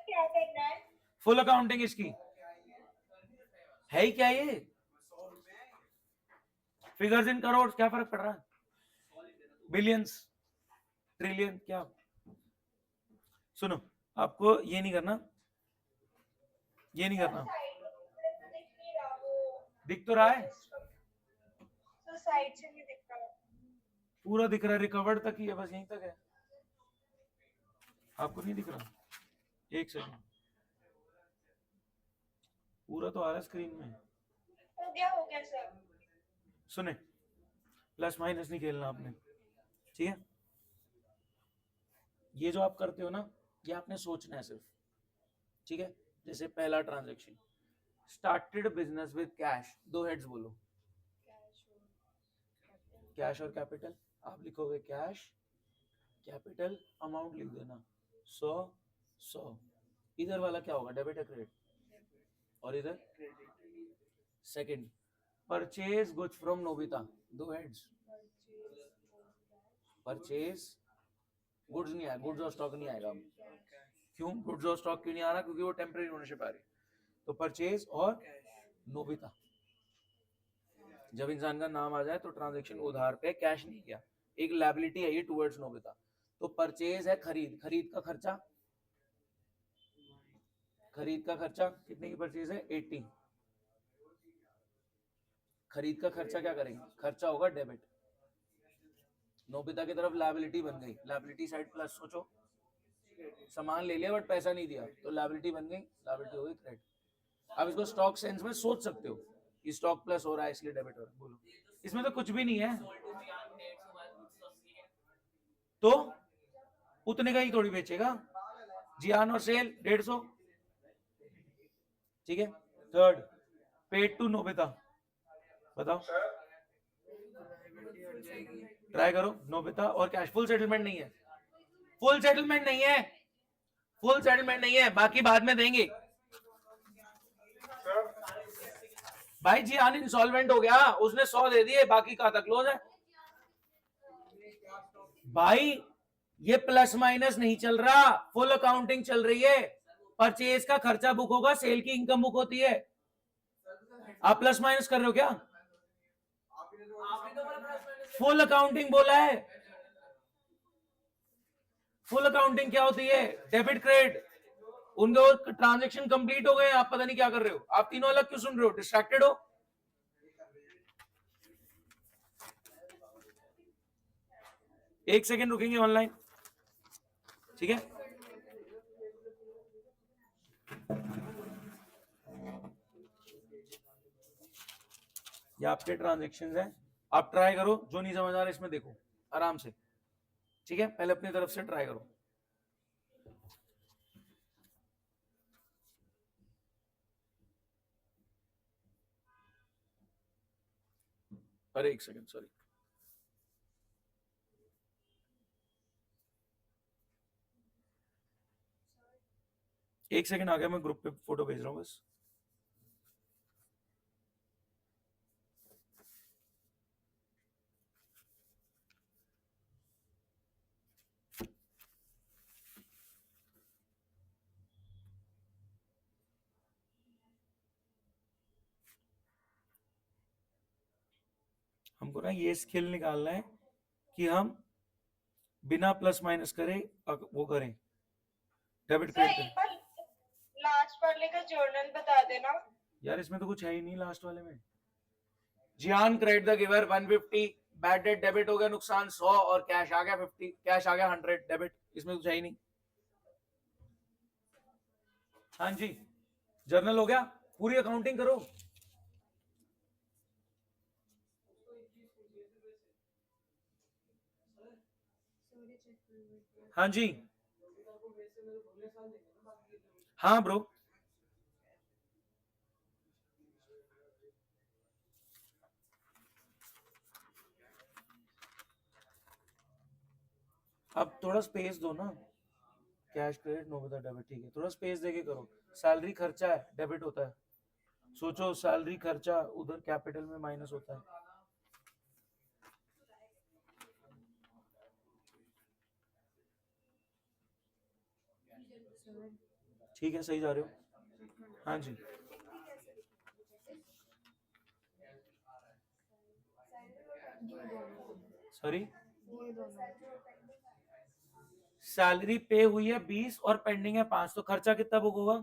क्या करना है? फुल अकाउंटिंग इसकी है ही क्या? ये फिगर्स इन करोड़, क्या फर्क पड़ रहा है? बिलियंस, ट्रिलियन, क्या? सुनो, आपको ये नहीं करना, ये नहीं करना। दिख तो रहा है, तो साइड से नहीं दिख रहा। पूरा दिख रहा है, रिकवर्ड तक ही है, बस यहीं तक है, आपको नहीं दिख रहा। एक सेकंड, पूरा तो आ रहा है स्क्रीन में। हो गया सर। सुने, प्लस माइनस नहीं खेलना आपने, ठीक है? ये जो आप करते हो ना, ये आपने सोचना है सिर्फ, ठीक है? जैसे पहला transaction, started business with cash, दो हेड्स बोलो, कैश और कैपिटल। आप लिखोगे कैश कैपिटल, अमाउंट लिख देना 100। इधर वाला क्या होगा, डेबिट या क्रेडिट? और इधर second, purchase goods from Nobita, दो हेड्स, परचेज गुड्स नहीं आया, गुड्स और स्टॉक नहीं आएगा। क्यों गुड्स और स्टॉक क्यों नहीं आ रहा? क्योंकि वो टेम्परेरी ओनरशिप आ रही है। तो परचेज और नोबिता, जब इंसान का नाम आ जाए तो ट्रांजैक्शन उधार पे, कैश नहीं किया, एक लायबिलिटी है ये टुवर्ड्स नोबिता। तो परचेज है खरीद, खरीद का खर्चा, खरीद का खर्चा कितने की परचेज है? 80। खरीद का खर्चा क्या करेंगे? खर्चा होगा डेबिट, नोबिता की तरफ लायबिलिटी बन गई, लायबिलिटी साइड प्लस। सोचो, सामान ले लिया बट पैसा नहीं दिया, तो लायबिलिटी बन गई, लायबिलिटी हो गई क्रेडिट। अब इसको स्टॉक सेंस में सोच सकते हो कि स्टॉक प्लस हो रहा है इसलिए डेबिट हो रहा है। बोलो, इसमें तो कुछ भी नहीं है, तो उतने का ही थोड़ी बेचेगा। जियान और सेल 150, ठीक है? थर्ड, पेड टू नोबिता, बताओ, ट्राई करो। नोबिता और कैश, फुल सेटलमेंट नहीं है, फुल सेटलमेंट नहीं है, फुल सेटलमेंट नहीं है, बाकी बाद में देंगे। भाई जी आन इंसॉल्वेंट हो गया, उसने 100 दे दिए, बाकी खाता क्लोज है। भाई ये प्लस माइनस नहीं चल रहा, फुल अकाउंटिंग चल रही है। परचेज का खर्चा बुक होगा, सेल की इनकम बुक होती है। आप प्लस माइनस कर रहे हो क्या? फुल अकाउंटिंग बोला है। फुल अकाउंटिंग क्या होती है? डेबिट क्रेडिट, उनके ट्रांजेक्शन कंप्लीट हो गए, आप पता नहीं क्या कर रहे हो। आप तीनों अलग क्यों सुन रहे हो? डिस्ट्रैक्टेड हो? एक सेकेंड रुकेंगे ऑनलाइन, ठीक है? ये आपके ट्रांजेक्शन हैं, आप ट्राई करो, जो नहीं समझ आ रहा इसमें देखो आराम से, ठीक है? पहले अपनी तरफ से ट्राई करो। अरे एक सेकेंड, सॉरी, एक सेकेंड आ गया, मैं ग्रुप पे फोटो भेज रहा हूँ बस। हमको ना ये स्किल निकालना है कि हम बिना प्लस माइनस करे वो करें, डेबिट सर क्रेडिट एक करें। बार लास्ट वाले का जर्नल बता देना। यार इसमें तो कुछ है ही नहीं लास्ट वाले में। जियान credit the giver 150, bad debt debit हो गया, नुकसान 100, और कैश आ गया 50, कैश आ गया 100 डेबिट, इसमें कुछ है ही नहीं। हाँ जी, जर्नल हो गया, पूरी अकाउंटिंग करो। हाँ जी, हाँ ब्रो, अब थोड़ा स्पेस दो ना। कैश क्रेडिट नोबिता डेबिट, ठीक है, थोड़ा स्पेस देके करो। सैलरी खर्चा है, डेबिट होता है। सोचो सैलरी खर्चा उधर कैपिटल में माइनस होता है। ठीक है, सही जा रहे हो। हाँ जी, सॉरी, सैलरी पे हुई है 20 और पेंडिंग है 5, तो खर्चा कितना बुक होगा?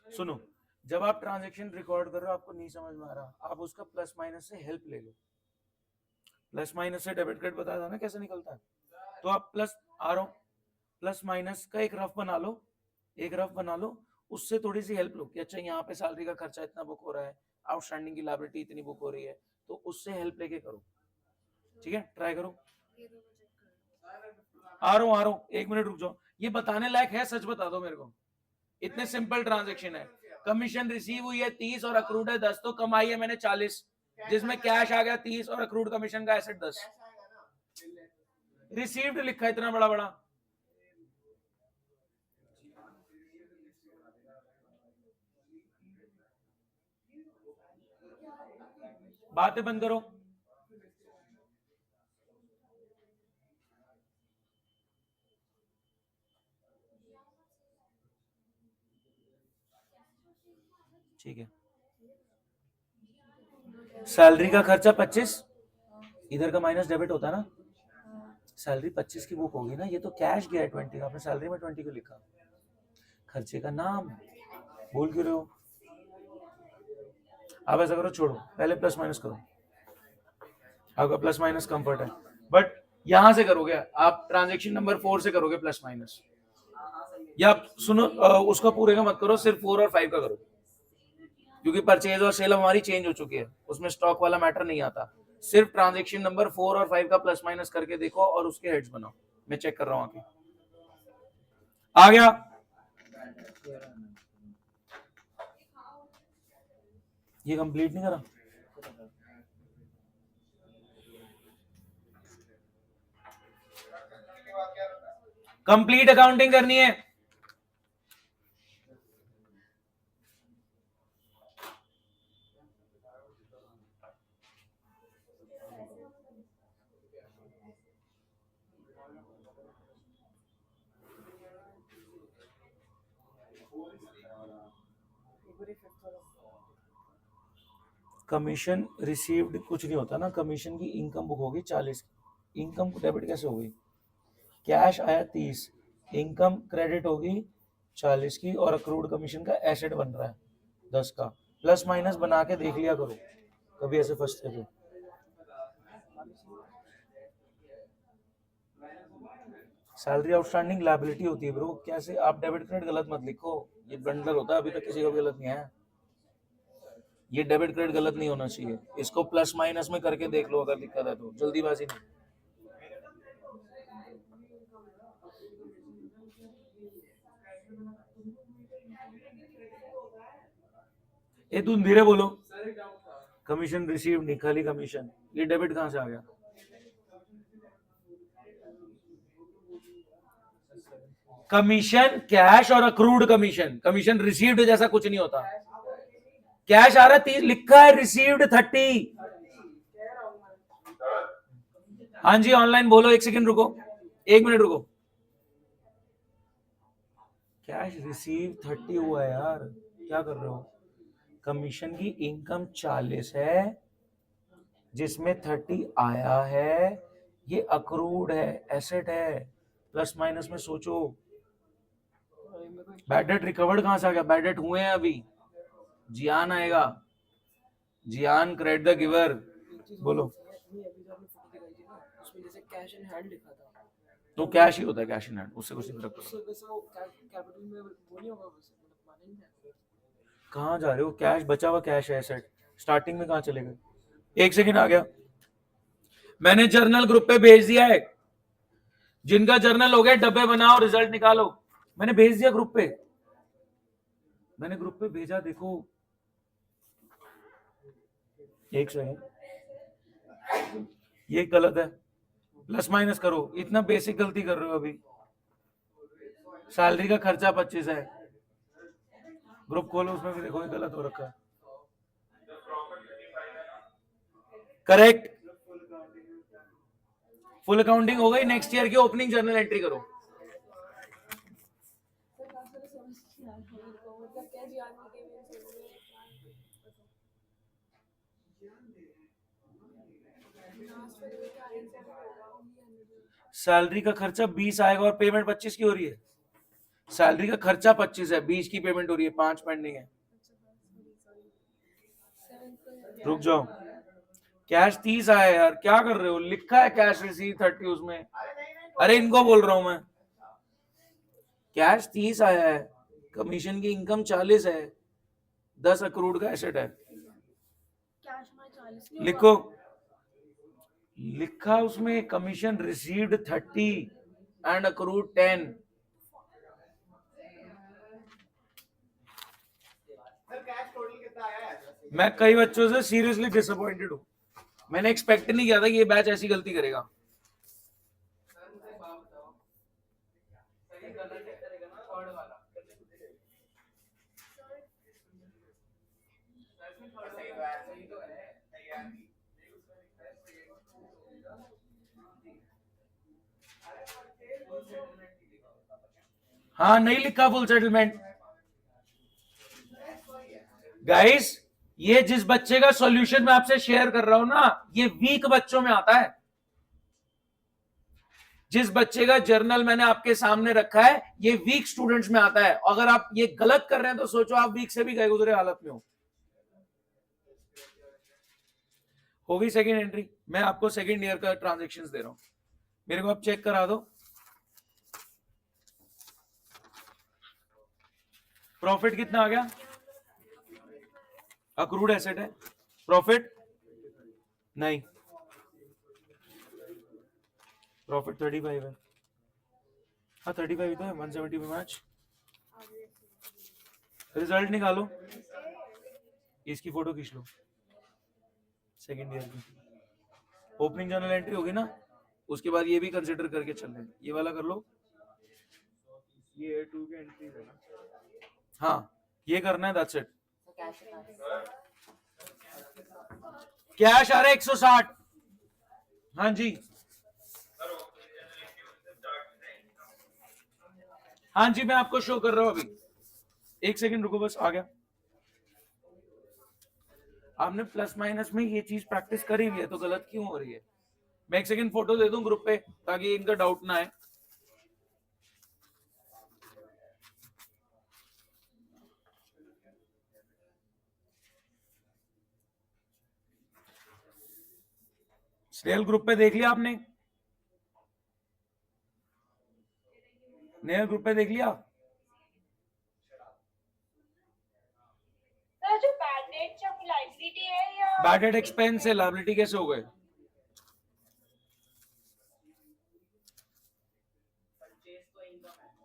सुनो, जब आप ट्रांजैक्शन रिकॉर्ड कर रहे हो, आपको नहीं समझ में आ रहा, आप उसका प्लस माइनस से हेल्प ले लो। प्लस माइनस से डेबिट क्रेडिट बताया था ना कैसे निकलता है, तो आप प्लस आ रहा हूं, प्लस माइनस का एक रफ बना लो, एक रफ बना लो, उससे थोड़ी सी हेल्प लो कि अच्छा यहाँ पे सैलरी का खर्चा इतना बुक हो रहा है, आउटस्टैंडिंग की लायबिलिटी इतनी बुक हो रही है, तो उससे हेल्प लेके करो। ठीक है, ट्राई करो। आ रहा हूँ, 1 मिनट रुक जाओ। ये बताने लायक है? सच बता दो मेरे को। इतने सिंपल ट्रांजेक्शन है। कमीशन रिसीव हुई है 30 और अक्रूड है 10, तो कमाई है मैंने 40, जिसमें कैश आ गया 30 और अक्रूड कमीशन का एसेट 10। रिसीव्ड लिखा है इतना बड़ा बड़ा। बातें बंद करो। ठीक है, सैलरी का खर्चा 25, इधर का माइनस डेबिट होता है ना, सैलरी 25 की बुक होगी ना, ये तो कैश गया है 20 का, आपने सैलरी में 20 को लिखा। खर्चे का नाम बोल क्यों रहे हो? आप ऐसा करो, छोड़ो, पहले प्लस माइनस करो, आपका प्लस माइनस कंफर्ट है, बट यहां से करोगे आप, ट्रांजेक्शन नंबर 4 से करोगे प्लस माइनस, या सुनो उसका पूरे का मत करो, सिर्फ 4 और 5 का करो, क्योंकि परचेज और सेल हमारी चेंज हो चुकी है, उसमें स्टॉक वाला मैटर नहीं आता। सिर्फ ट्रांजेक्शन नंबर 4 और 5 का प्लस माइनस करके देखो और उसके हेड्स बनाओ। मैं चेक कर रहा हूं आके। आ गया? ये कंप्लीट नहीं करा? कंप्लीट अकाउंटिंग करनी है। कमीशन रिसीव्ड कुछ नहीं होता ना, कमीशन की इनकम बुक होगी 40, इनकम डेबिट कैसे होगी? कैश आया 30, इनकम क्रेडिट होगी 40 की, और अक्रूड कमीशन का एसेट बन रहा है 10 का। प्लस माइनस बना के देख लिया करो, कभी ऐसे फंसते थे। सैलरी आउटस्टैंडिंग लायबिलिटी होती है ब्रो, कैसे आप डेबिट क्रेडिट गलत मत लिखो, ये बंडल होता है, अभी तक किसी का भी गलत नहीं है। ये डेबिट क्रेडिट गलत नहीं होना चाहिए, इसको प्लस माइनस में करके देख लो, अगर दिक्कत है तो, जल्दीबाजी नहीं। ए तुम धीरे बोलो। कमीशन रिसीव नहीं, खाली कमीशन, ये डेबिट कहां से आ गया? कमीशन कैश और अक्रूड कमीशन, कमीशन रिसीव्ड जैसा कुछ नहीं होता। कैश आ रहा 30, लिखा है रिसीव्ड 30। हाँ जी ऑनलाइन बोलो, 1 सेकंड रुको, 1 मिनट रुको। कैश रिसीव 30 हुआ है यार, क्या कर रहे हो? कमीशन की इनकम 40 है, जिसमें 30 आया है, ये अक्रूड है, एसेट है, प्लस माइनस में सोचो। बैड डेट रिकवर्ड कहां से आ गया? बैड डेट हुए हैं अभी, जियान आएगा, जियान क्रेडिट द गिवर। बोलो। कैश इन हैंड लिखा था, तो कैश ही होता है, कैश इन हैंड, उससे कुछ नहीं फर्क पड़ता। कैपिटल में वो नहीं होगा, मतलब माने नहीं है। कहाँ जा रहे हो? कैश बचा हुआ कैश है, एसेट स्टार्टिंग में कहाँ चले गए? 1 सेकंड, आ गया। मैंने जर्नल ग्रुप पे भेज दिया है, जिनका जर्नल हो गया डब्बे बनाओ, रिजल्ट निकालो। मैंने भेज दिया ग्रुप पे, मैंने ग्रुप पे भेजा, देखो। 1 सेकंड, ये गलत है, प्लस माइनस करो, इतना बेसिक गलती कर रहे हो अभी। सैलरी का खर्चा 25 है, ग्रुप खोलो, उसमें भी देखो ये गलत हो रखा है। करेक्ट, फुल अकाउंटिंग हो गई। नेक्स्ट ईयर की ओपनिंग जर्नल एंट्री करो। सैलरी का खर्चा 20 आएगा और पेमेंट 25 की हो रही है। सैलरी का खर्चा 25 है, 20 की पेमेंट हो रही है, 5 पेंडिंग है। रुक जाओ, कैश 30 आया यार, क्या कर रहे हो? लिखा है कैश रिसीव 30 उसमें, अरे इनको बोल रहा हूं मैं, कैश 30 आया है, कमीशन की इनकम 40 है, 10 अक्रूड का एसेट है। कैश में 40 नहीं लिखो, लिखा उसमें कमीशन रिसीव्ड 30 एंड अक्रूड 10। मैं कई बच्चों से सीरियसली डिसअपॉइंटेड हूं। मैंने एक्सपेक्ट नहीं किया था कि ये बैच ऐसी गलती करेगा। हाँ, नहीं लिखा फुल सेटलमेंट। गाइस, ये जिस बच्चे का सॉल्यूशन मैं आपसे शेयर कर रहा हूं ना, ये वीक बच्चों में आता है। जिस बच्चे का जर्नल मैंने आपके सामने रखा है, ये वीक स्टूडेंट्स में आता है। अगर आप ये गलत कर रहे हैं तो सोचो आप वीक से भी गए गुजरे हालत में हो। होगी सेकेंड एंट्री। मैं आपको सेकेंड ईयर का ट्रांजेक्शन्स दे रहा हूं, मेरे को आप चेक करा दो। प्रॉफिट कितना आ गया? अक्रूड एसेट है। प्रॉफिट नहीं, प्रॉफिट 35 है। हाँ 35 ही तो है, 170 पे मैच। रिजल्ट निकालो, इसकी फोटो खींच लो सेकेंड ईयर की। ओपनिंग जर्नल एंट्री होगी ना, उसके बाद ये भी कंसिडर करके चल रहे हैं। ये वाला कर लो, ये A2 की एंट्री है ना। हाँ, ये करना है, दैट्स इट। कैश आ रहा है 160। हाँ जी, हाँ जी, मैं आपको शो कर रहा हूं अभी। एक सेकंड रुको, बस आ गया। आपने प्लस माइनस में ये चीज प्रैक्टिस करी हुई है तो गलत क्यों हो रही है? मैं एक सेकंड फोटो दे दूं ग्रुप पे ताकि इनका डाउट ना आए। स्नेल ग्रुप पे देख लिया आपने? नेल ग्रुप पे देख लिया? सर जो बैड डेट जो लाइबिलिटी है या बैड डेट एक्सपेंस है, लायबिलिटी कैसे हो गए?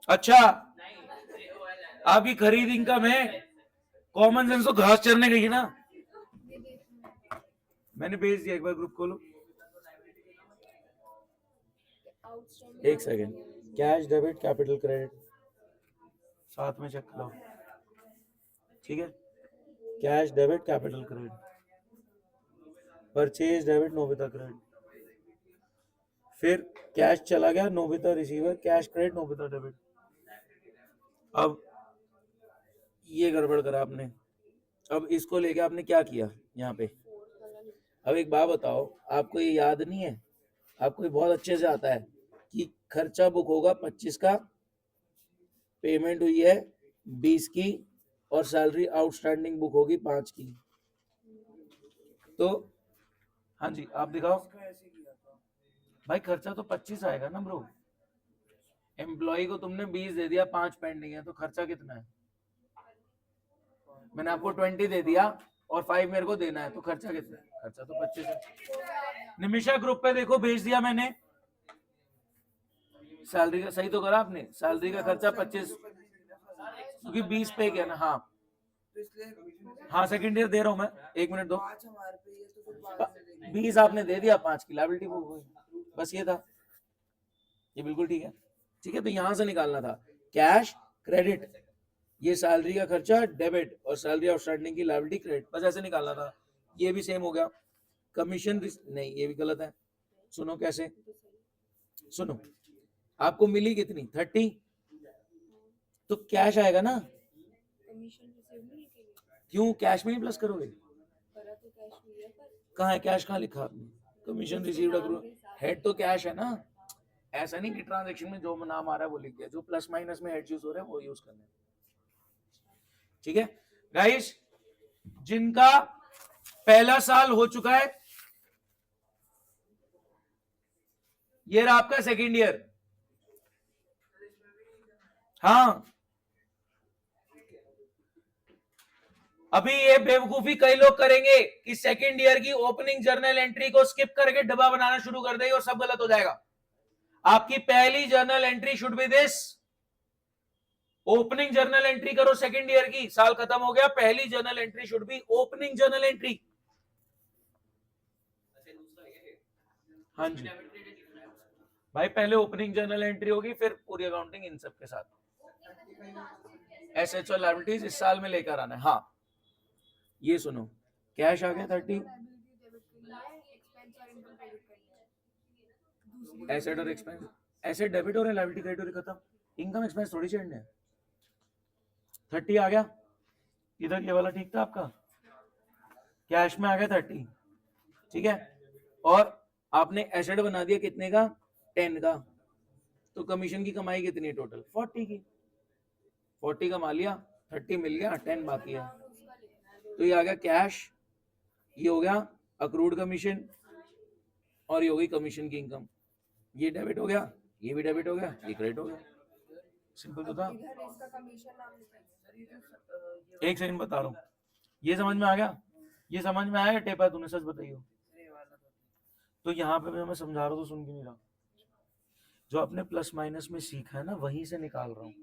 अच्छा, आपकी खरीद इनकम है, कॉमन सेंस तो घास चरने गई है ना। मैंने भेज दिया, एक बार ग्रुप खोलो। एक second, cash debit capital credit साथ में चेक करो, ठीक है? Cash debit capital credit, purchase debit Nobita credit, फिर कैश चला गया Nobita receiver, cash credit Nobita debit. अब ये गड़बड़ करा आपने। अब इसको लेके आपने क्या किया यहाँ पे? अब एक बात बताओ, आपको ये याद नहीं है? आपको ये बहुत अच्छे से आता है कि खर्चा बुक होगा 25 का, पेमेंट हुई है 20 की, और सैलरी आउटस्टैंडिंग बुक होगी 5 की। तो हाँ जी, आप दिखाओ भाई। खर्चा तो 25 आएगा ना ब्रो। एम्प्लॉय को तुमने 20 दे दिया, 5 पेंडिंग है, तो खर्चा कितना है? मैंने आपको 20 दे दिया और 5 मेरे को देना है, तो खर्चा कितना है? खर्चा तो 25 है। निमिषा ग्रुप पे देखो, भेज दिया मैंने। सैलरी का सही तो करा आपने, सैलरी का खर्चा 25 क्योंकि 20 पे किया ना। हाँ हाँ, सेकंड ईयर दे रहा हूं मैं, 1 मिनट दो। 20 आपने दे दिया, 5 की लायबिलिटी बुक हुई, बस ये था। ये बिल्कुल ठीक है, ठीक है। तो यहां से निकालना था कैश क्रेडिट, ये सैलरी का खर्चा डेबिट और सैलरी आउटस्टैंडिंग की लायबिलिटी क्रेडिट, बस ऐसे निकालना था। ये भी सेम हो गया। कमीशन नहीं, ये भी गलत है। सुनो कैसे, सुनो, आपको मिली कितनी? 30, तो कैश आएगा ना। क्यों कैश में ही प्लस करोगे? कहाँ है कैश? कहाँ लिखा आपने? कमीशन रिसीव्ड अक्रूड, हेड तो कैश है ना। ऐसा नहीं कि ट्रांजैक्शन में जो नाम आ रहा है वो लिख दिया, जो प्लस माइनस में हेड यूज हो रहा है वो यूज करना है, ठीक है गाइस? जिनका पहला साल हो चुका है, ये रहा आपका सेकेंड ईयर। हाँ, अभी ये बेवकूफी कई लोग करेंगे कि सेकंड ईयर की ओपनिंग जर्नल एंट्री को स्किप करके डब्बा बनाना शुरू कर देंगे और सब गलत हो जाएगा। आपकी पहली journal entry should be this. Opening journal entry करो सेकंड ईयर की, साल खत्म हो गया, पहली journal entry should be opening journal entry. हाँ जी भाई, पहले ओपनिंग जर्नल एंट्री होगी, फिर पूरी अकाउंटिंग इन सब के साथ। एसेट्स और लायबिलिटीज इस साल में लेकर आना है। हाँ, ये सुनो, कैश आ गया 30, एसेट और एक्सपेंस, एसेट डेबिट हो रहे, लायबिलिटी क्रेडिट हो रही, खत्म। इनकम एक्सपेंस थोड़ी चेंज है। 30 आ गया, इधर ये वाला ठीक था आपका, कैश में आ गया 30, ठीक है। और आपने एसेट बना दिया कितने का, 10 का, तो कमीशन की कमाई कितनी है टोटल, 40 की। 40 कमा लिया, 30 मिल गया, 10 बाकी है, तो ये आ गया कैश, ये हो गया अक्रूड कमीशन, और ये हो गई कमीशन की इनकम। ये डेबिट हो गया, ये भी डेबिट हो गया, ये क्रेडिट हो गया। सिंपल तो था। एक सेकंड बता रहा हूँ, ये समझ में आ गया? ये समझ में आया टेपा? तूने सच बताइयो। तो यहाँ पे मैं समझा रहा हूँ तो सुन के नहीं रहा। जो आपने प्लस माइनस में सीखा है ना, वहीं से निकाल रहा हूँ।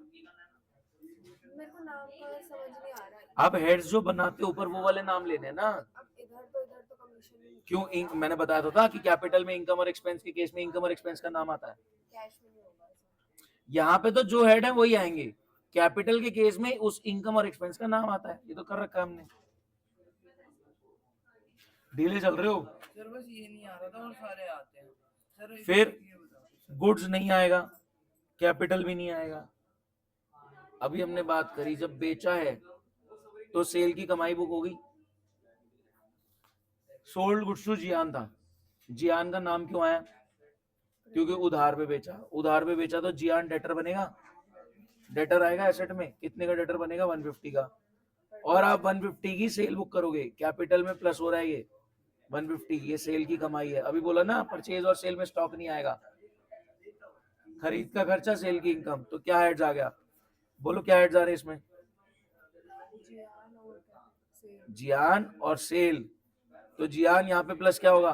मेरे को नाम का समझ नहीं आ रहा है। आप हेड्स जो बनाते ऊपर वो वाले नाम लेने ना। अब इधर तो कमीशन क्यों? मैंने बताया तो था कि कैपिटल में इनकम और एक्सपेंस के केस में इनकम और एक्सपेंस का नाम आता है। कैश में नहीं होगा। यहाँ पे तो जो हेड है वही आएंगे, कैपिटल के केस में उस इनकम और एक्सपेंस का नाम आता है। ये तो कर रखा है हमने। ढीले चल रहे हो सर, बस ये नहीं आ रहा था और सारे आते हैं सर। फिर गुड्स नहीं आएगा, कैपिटल भी नहीं आएगा। अभी हमने बात करी, जब बेचा है तो सेल की कमाई बुक होगी। सोल्ड गुड्स टू जियान था, जियान का नाम क्यों आया? क्योंकि उधार पे बेचा, उधार पे बेचा तो जियान डेटर बनेगा, डेटर आएगा एसेट में। कितने का डेटर बनेगा? 150 का। और आप 150 की सेल बुक करोगे, कैपिटल में प्लस हो रहा है ये 150, ये सेल की कमाई है। अभी बोला ना, परचेज और सेल में स्टॉक नहीं आएगा, खरीद का खर्चा, सेल की इनकम। तो क्या हेड्स आ गया? बोलो क्या हेड्स आ रहे इसमें? जियान और सेल। तो जियान यहाँ पे प्लस क्या होगा,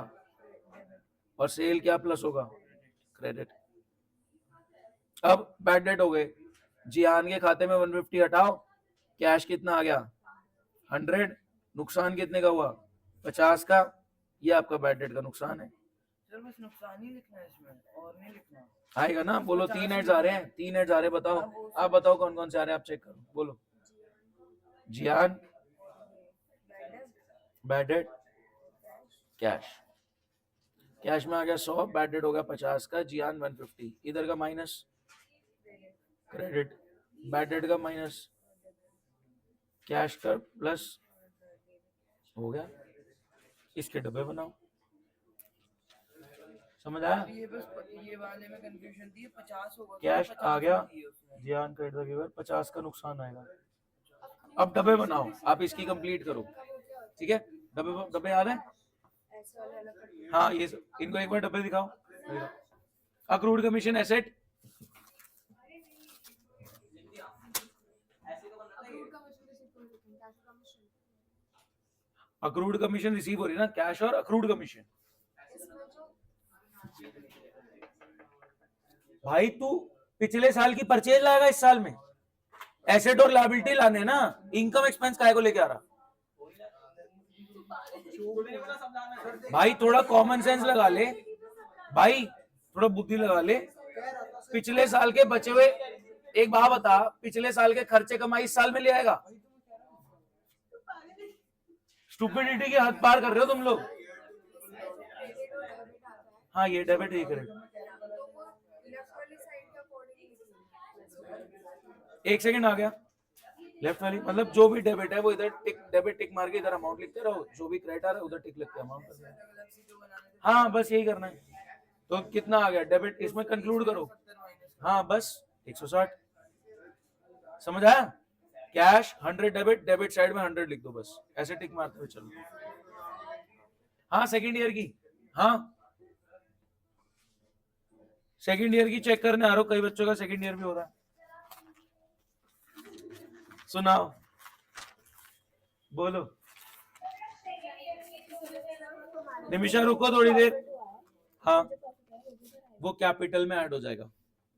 और सेल क्या प्लस होगा? क्रेडिट। अब बैड डेट हो गए, जियान के खाते में 150 हटाओ, कैश कितना आ गया? 100। नुकसान कितने का हुआ? 50 का। ये आपका बैड डेट का नुकसान है। सर, बस नुकसान ही लिखना है इसमें और नहीं लिखना आएगा ना? बोलो 3 हेड्स आ रहे हैं, 3 हेड्स आ रहे हैं, बताओ। आप बताओ कौन कौन से आ रहे हैं, आप चेक करो, बोलो। जियान, बैड डेट, कैश। कैश में आ गया 100, बैड डेट हो गया 50 का, जियान 150, इधर का माइनस क्रेडिट, बैड डेट का माइनस कैश का प्लस, हो गया। इसके डब्बे बनाओ। समझ आया? ये बस ये वाले में कंफ्यूजन थी। 50 होगा, कैश 50 आ गया, दिए उसमें। जियान क्रेडिट द गिवर, 50 का नुकसान आएगा। अब डब्बे बनाओ, आप इसकी कंप्लीट करो, ठीक है? डब्बे याद है? ऐसे वाले अलग करके हाँ, ये इनको एक बार डब्बे दिखाओ। Accrued commission asset, accrued commission receive हो रही है ना, कैश और अक्रूड कमीशन। भाई तू पिछले साल की परचेज लाएगा इस साल में, एसेट और लायबिलिटी लाने ना, इनकम एक्सपेंस काहे को लेके आ रहा? भाई थोड़ा कॉमन सेंस लगा ले, भाई थोड़ा बुद्धि लगा ले। पिछले साल के बचे हुए, एक बात बता, पिछले साल के खर्चे कमाई इस साल में ले आएगा? स्टूपिडिटी की हद पार कर रहे हो तुम लोग। हाँ, ये डेबिट ही क्रेडिट। एक सेकंड आ गया, लेफ्ट वाली मतलब जो भी डेबिट है वो इधर टिक, डेबिट टिक मार के इधर अमाउंट लिखते रहो, जो भी क्रेडिट आ रहा है उधर टिक लिख के अमाउंट कर देना। हाँ, बस यही करना है। तो कितना आ गया डेबिट, इसमें कंक्लूड करो। हाँ बस 160। समझ आया? कैश 100 डेबिट, डेबिट साइड में 100 लिख दो, बस ऐसे टिक मारते हुए चलो। हाँ, सेकंड ईयर की, हाँ सेकंड ईयर की चेक करने आ रहा हूं, कई बच्चों का सेकंड ईयर भी हो रहा है। सुनाओ, बोलो निमिषा, रुको थोड़ी देर। हाँ, वो कैपिटल में ऐड हो जाएगा।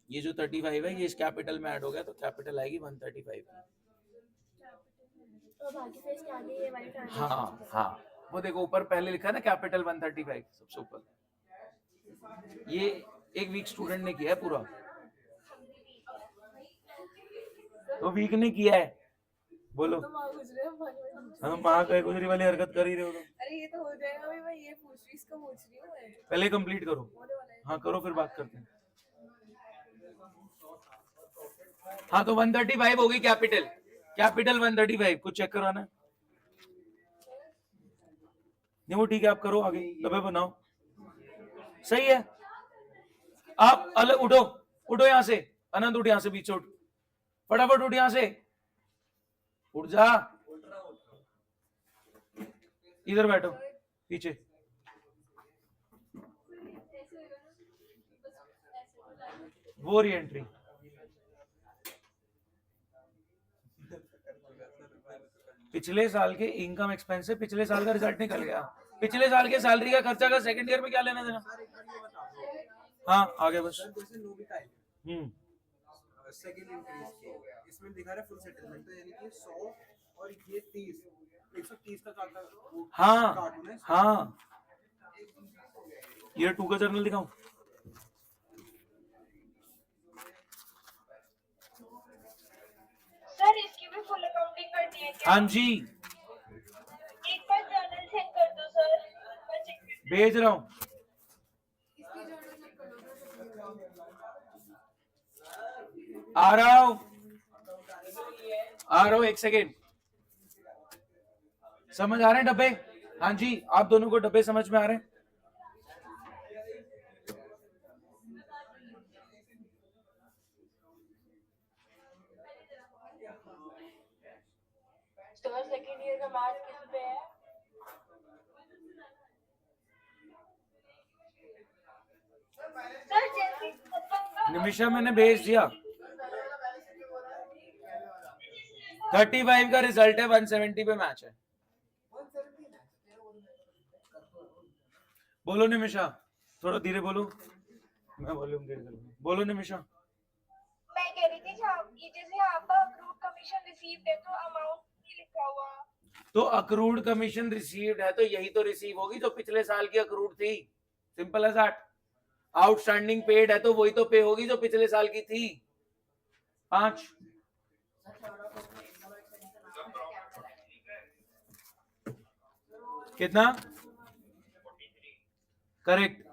ये जो 35 है ये इस कैपिटल में ऐड हो गया तो कैपिटल आएगी 135। तो बाकी फिर इसके आगे ये वाली ट्रांजेक्शन हाँ हाँ, वो देखो ऊपर पहले लिखा है ना कैपिटल 135 सबसे ऊपर। ये एक वीक स्टूडेंट ने किया है पूरा, तो वीक ने किया है। बोलो। तो माँ गुजरे हम भगवान। हाँ, माँ कहे गुजरी वाली हरकत कर ही रहे हो तुम। अरे ये तो हो जाएगा भाई, मैं ये पूछ रही इसका पूछ रही हूँ मैं। पहले कंप्लीट करो। होने वाला है। हाँ करो, फिर बात करते हैं। हाँ तो 135 होगी कैपिटल, कैपिटल 135 कुछ चेक कराना है? नहीं वो ठीक है, आप करो आगे, डब्बे बनाओ। सही है, आप अलग उठो, उठो यहां से। अनंत उठ, यहां से बीच उठ, फटाफट उठ यहां से, उठ जा, इधर बैठो पीछे। वो री एंट्री पिछले साल के इनकम एक्सपेंस से पिछले साल का रिजल्ट निकल गया। पिछले साल के सैलरी का खर्चा का सेकंड ईयर में क्या लेना देना? हाँ आगे बस। जैसे नोबिता है सेकंड इंक्रीज के इसमें दिखा रहा है फुल सेटलमेंट, तो यानी कि 100 और ये 30 130 का काटा। हाँ हाँ, ईयर 2 का जर्नल दिखाऊं? सर इसकी भी फुल अकाउंटिंग करनी है क्या? हाँ जी, एक बार जर्नल चेक कर दो सर, मैं check कर- भेज रहा हूं। इसकी जर्नल चेक कर लो। आ रहा हूं, आ रहा हूं, एक सेकेंड। समझ आ रहे हैं डब्बे? हाँ जी, आप दोनों को डब्बे समझ में आ रहे हैं? सर सेकंड ईयर का मैथ किस पे है? सर जैसे निमिषा मैंने भेज दिया। 35 का रिजल्ट है, 170 पे मैच है। बोलो निमिषा, थोड़ा धीरे बोलो, मैं वॉल्यूम धीरे करूंगा। बोलो निमिषा। मैं कह रही थी ये जैसे आपका अक्रूड कमीशन रिसीव्ड है तो अमाउंट नहीं लिखा हुआ। तो अक्रूड कमीशन रिसीव्ड है तो यही तो रिसीव होगी जो पिछले साल की अक्रूड थी, simple as that. Outstanding paid है तो वही तो पे होगी जो पिछले साल की थी। 5 कितना? करेक्ट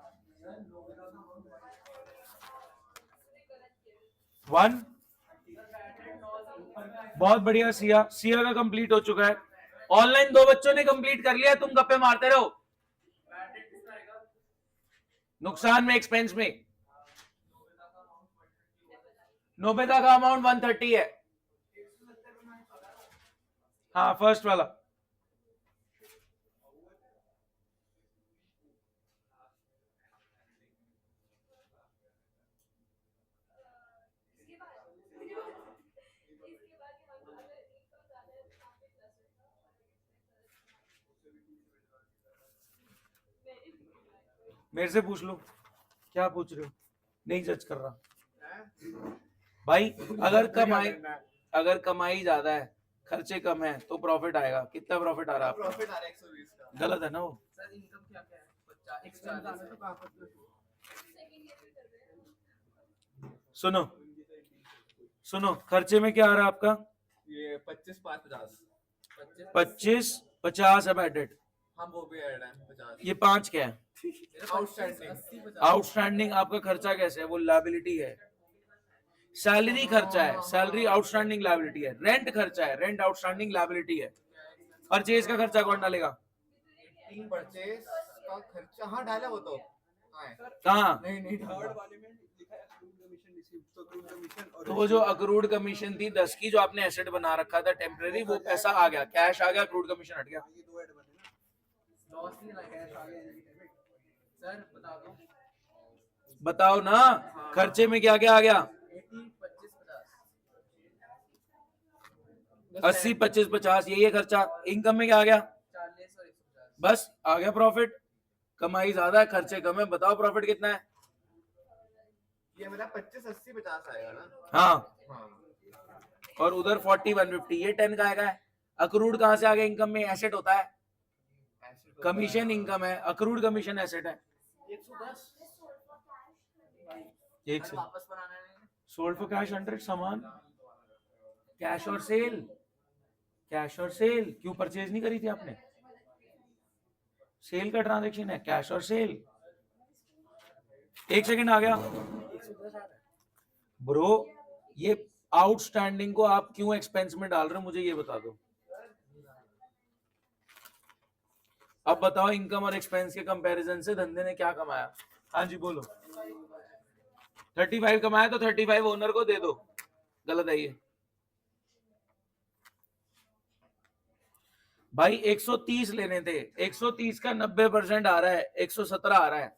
1। बहुत बढ़िया, सिया का कंप्लीट हो चुका है। ऑनलाइन 2 बच्चों ने कंप्लीट कर लिया, तुम गप्पे मारते रहो। नुकसान में, एक्सपेंस में नोबेता का अमाउंट 130 है। हाँ फर्स्ट वाला। मेरे से पूछ लो, क्या पूछ रहे हो? नहीं जज कर रहा भाई। अगर कमाई ज्यादा है, खर्चे कम है तो प्रॉफिट आएगा। कितना प्रॉफिट आ रहा है? प्रॉफिट आ रहा है 120 का। गलत है ना वो? सर इनकम क्या क्या है? 50 एक्स्ट्रा तो कहां पर? सुनो सुनो, खर्चे में क्या आ रहा है आपका? ये 25 50 25 50 अब एडेड। हम वो भी ऐड है 50। ये 5 क्या है? आउटस्टैंडिंग आउटस्टैंडिंग आपका खर्चा कैसे है? वो लायबिलिटी है। सैलरी खर्चा है, सैलरी आउटस्टैंडिंग लायबिलिटी है। रेंट खर्चा है, रेंट आउटस्टैंडिंग लायबिलिटी है। परचेज का खर्चा कौन डालेगा? परचेज का खर्चा हाँ डाला वो तो हाँ है। कहाँ? नहीं थर्ड वाले में लिखा है अक्रूड कमीशन रिसीव्ड, तो अक्रूड कमीशन और तो वो जो अक्रूड कमीशन थी 10 की, जो आपने एसेट बना रखा था टेम्परेरी, वो पैसा आ गया, कैश आ गया, अक्रूड कमीशन हट गया। ये 2 ऐड बने ना, लॉस नहीं लगा कैश आ गया सर बता दो। बताओ ना, खर्चे में क्या क्या आ गया? 80 25 50 80 25 50 यही है खर्चा। इनकम में क्या आ गया? 40 और 150। बस आ गया प्रॉफिट। कमाई ज्यादा है, खर्चे कम है। बताओ प्रॉफिट कितना है? ये मेरा 25 80 50 आएगा ना? हाँ, हाँ। और उधर 40 150, ये 10 का आएगा। अक्रूड कहां से आ गया? इनकम में एसेट होता है, कमीशन इनकम है, अक्रूड कमीशन एसेट है। 110 एक से वापस बनाना है। सोल्ड फॉर कैश 100 सामान, कैश और सेल। कैश और सेल क्यों परचेज नहीं करी थी आपने? सेल का ट्रांजैक्शन है, कैश और सेल। एक सेकंड आ गया 110 आ रहा है। ब्रो। ये आउटस्टैंडिंग को आप क्यों एक्सपेंस में डाल रहे हो, मुझे ये बता दो। अब बताओ इनकम और एक्सपेंस के कंपैरिजन से धंधे ने क्या कमाया? हाँ जी बोलो। 35 कमाया तो 35 ओनर को दे दो। गलत है ये भाई। 130 लेने थे, 130 का 90% आ रहा है, 117 आ रहा है।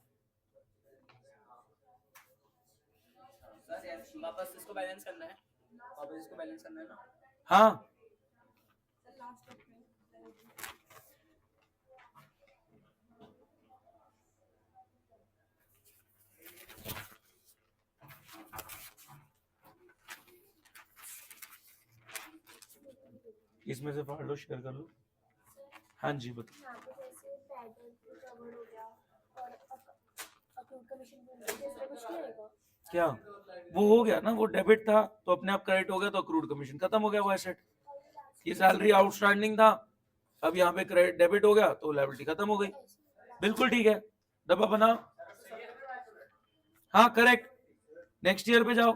सर वापस इसको बैलेंस करना है, वापस इसको बैलेंस करना है ना। हाँ इसमें से फाड़ लो, शेयर कर लो। हाँ जी बताओ। यहाँ पे जैसे पैडल कवर हो गया और अकाउंट कमीशन जैसे कुछ नहीं आएगा। क्या वो हो गया ना, वो डेबिट था तो अपने आप क्रेडिट हो गया, तो अक्रूड कमीशन खत्म हो गया वो एसेट। ये सैलरी आउटस्टैंडिंग था, अब यहाँ पे क्रेडिट डेबिट हो गया तो लायबिलिटी खत्म हो गई। बिल्कुल ठीक है, डब्बा बनाओ। हाँ करेक्ट, नेक्स्ट ईयर पे जाओ।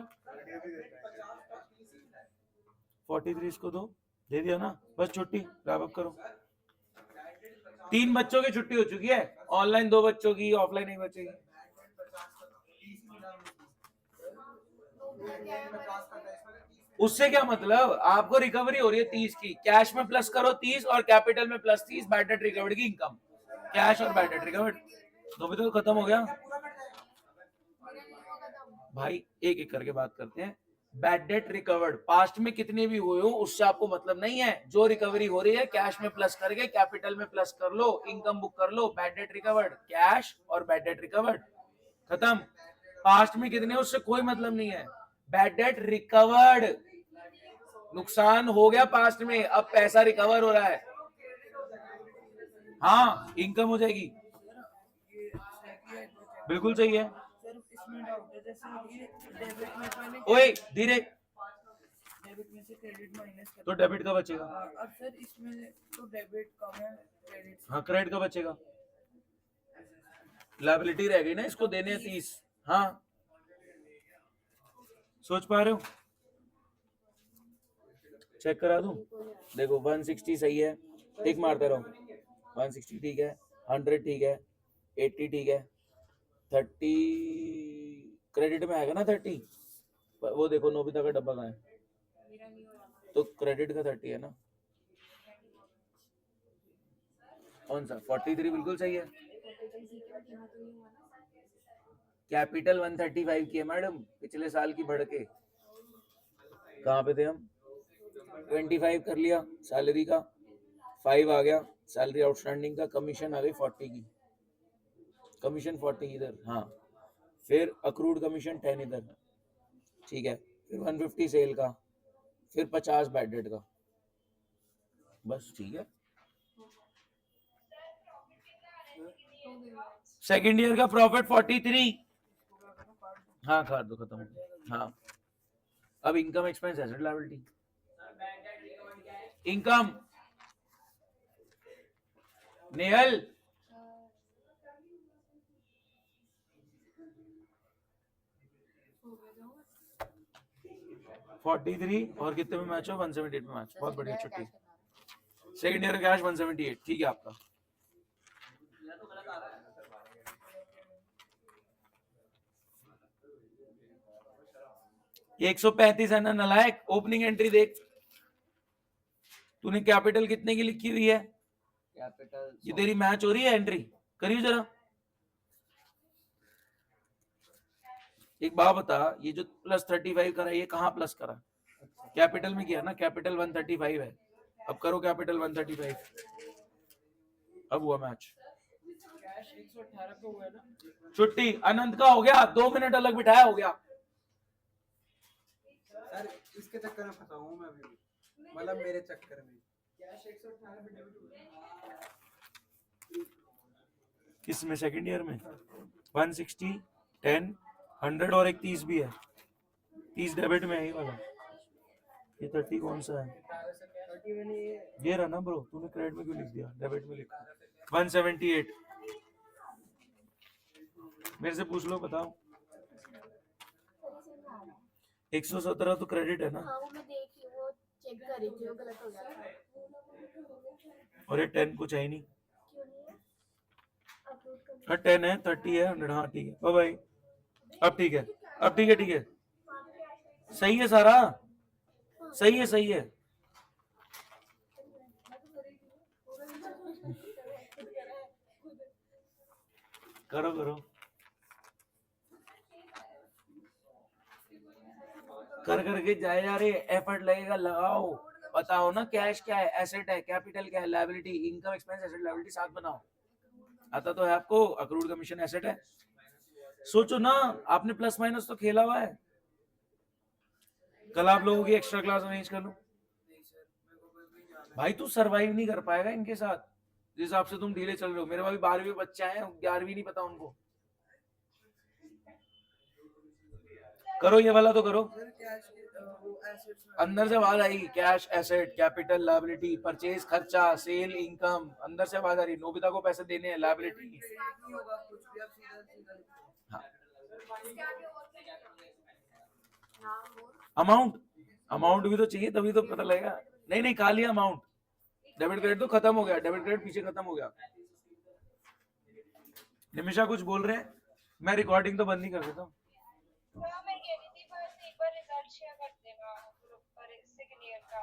43 इसको दो, दे दिया ना, बस छुट्टी रैप अप करो। 3 बच्चों की छुट्टी हो चुकी है, ऑनलाइन 2 बच्चों की, ऑफलाइन 1 बच्चे की। उससे क्या मतलब, आपको रिकवरी हो रही है 30 की, कैश में प्लस करो 30 और कैपिटल में प्लस 30, बैड डेट रिकवर्ड की इनकम। कैश और बैड डेट रिकवर्ड दोनों तो खत्म हो गया भाई। एक एक करके बात करते हैं। बैड डेट रिकवर्ड पास्ट में कितने भी हुए हो उससे आपको मतलब नहीं है। जो रिकवरी हो रही है कैश में प्लस करके कैपिटल में प्लस कर लो, इनकम बुक कर लो। बैड डेट रिकवर्ड, कैश और बैड डेट रिकवर्ड खत्म। पास्ट में कितने उससे कोई मतलब नहीं है। बैड डेट रिकवर्ड, नुकसान हो गया पास्ट में, अब पैसा रिकवर हो रहा है। हाँ इनकम हो जाएगी, बिल्कुल सही है। सर इसमें डाउट है, जैसे ये डेबिट में तो मैंने ओए धीरे, डेबिट में से क्रेडिट माइनस कर तो डेबिट का बचेगा। अब सर इसमें तो डेबिट कम है क्रेडिट से। हाँ क्रेडिट का बचेगा, लायबिलिटी रह गई ना, इसको देने 30। हाँ सोच पा रहे हो? चेक करा दूं? देखो 160 सही है, टिक मारते रहो। 160 ठीक है, 100 ठीक है, 80 ठीक है, 30 क्रेडिट में आएगा ना 30। वो देखो नोबिता का डब्बा कहाँ है, तो क्रेडिट का 30 है ना। कौन सा 43 बिल्कुल सही है। कैपिटल 135 की है मैडम, पिछले साल की बढ़ के। कहाँ पे थे हम? 25 कर लिया सैलरी का, 5 आ गया सैलरी आउटस्टैंडिंग का, कमीशन आ गई 40 की, कमीशन 40 इधर। हाँ फिर अक्रूड कमीशन 10 इधर, ठीक है। फिर 150 सेल का, फिर 50 बैड डेट का, बस ठीक है। सेकेंड ईयर का प्रॉफिट 43। हाँ काट दो, खत्म हो गया। हाँ अब income expense asset liability. Income Nehal 43 और कितने में मैच हो? 178 में मैच, बहुत बढ़िया छुट्टी। सेकेंड ईयर कैश 178 ठीक है आपका। एक 135 है ना नलायक। ओपनिंग एंट्री देख, तूने कैपिटल कितने की लिखी हुई है? कैपिटल ये तेरी मैच हो रही है एंट्री? करिए जरा। एक बात बता, ये जो +35 करा ये कहाँ प्लस करा? अच्छा कैपिटल में किया ना, कैपिटल 135 है, अब करो कैपिटल 135। अब हुआ मैच, कैश 118 पे हुआ है ना? छुट्टी। अनंत का हो गया, 2 मिनट अलग बिठाया, हो गया। सर इसके चक्कर में फंसा हूँ मैं अभी भी, मतलब मेरे चक्कर में। कैश 118 पे डेबिट हुआ है। किस में, सेकंड ईयर में? 160, 10, 100 और एक 30 भी है। 30 डेबिट में है ये वाला। ये 30 कौन सा है? 30 में नहीं है। ये रहा ना ब्रो, तूने क्रेडिट में क्यों लिख दिया, डेबिट में लिखा। 178। मेरे से पूछ लो, बताओ। सर इसे में आ रहा है। 117 तो क्रेडिट है ना, हाँ वो मैं देख रही हूँ, वो चेक कर रही थी, वो गलत हो गया था। और ये 10 कुछ है ही नहीं। क्यों नहीं है? अपलोड कर। हाँ 10 है, 30 है, 100। हाँ ठीक है, ओ भाई अब ठीक है, अब ठीक है, ठीक है, सही है सारा, सही है, सही है। करो करो, कर करके जाए जा रहे, एफर्ट लगेगा, लगाओ, बताओ ना कैश क्या है, एसेट है, कैपिटल क्या है, liability, income, expense, asset, liability, साथ बनाओ। आता तो है आपको, अक्रूड कमीशन एसेट है। सोचो ना, आपने प्लस माइनस तो खेला हुआ है। कल आप लोगों की एक्स्ट्रा क्लास अरेंज कर लो। भाई तू सरवाइव नहीं कर पाएगा इनके साथ, जिस हिसाब से तुम ढीले चल रहे हो। मेरे पास 12वीं बच्चे हैं, 11वीं नहीं पता उनको। करो ये वाला तो करो। सर कैश वो एसेट्स में अंदर से आवाज आई, cash, asset, capital, liability, purchase, खर्चा, सेल, इनकम, अंदर से आवाज आ रही। नोबिता को पैसे देने हैं, लायबिलिटी। नहीं होगा कुछ भी, आप सीधा सीधा लिखो। हाँ, नाम बोल। अमाउंट, अमाउंट भी तो चाहिए, तभी तो पता लगेगा। नहीं नहीं, खाली अमाउंट, डेबिट क्रेडिट तो खत्म हो गया, डेबिट क्रेडिट पीछे खत्म हो गया। निमिषा कुछ बोल रहे हैं, मैं रिकॉर्डिंग तो बंद नहीं कर देता हूँ। हाँ मैं कह रही थी बस एक बार रिजल्ट शेयर कर देना ग्रुप पर सेकंड ईयर का।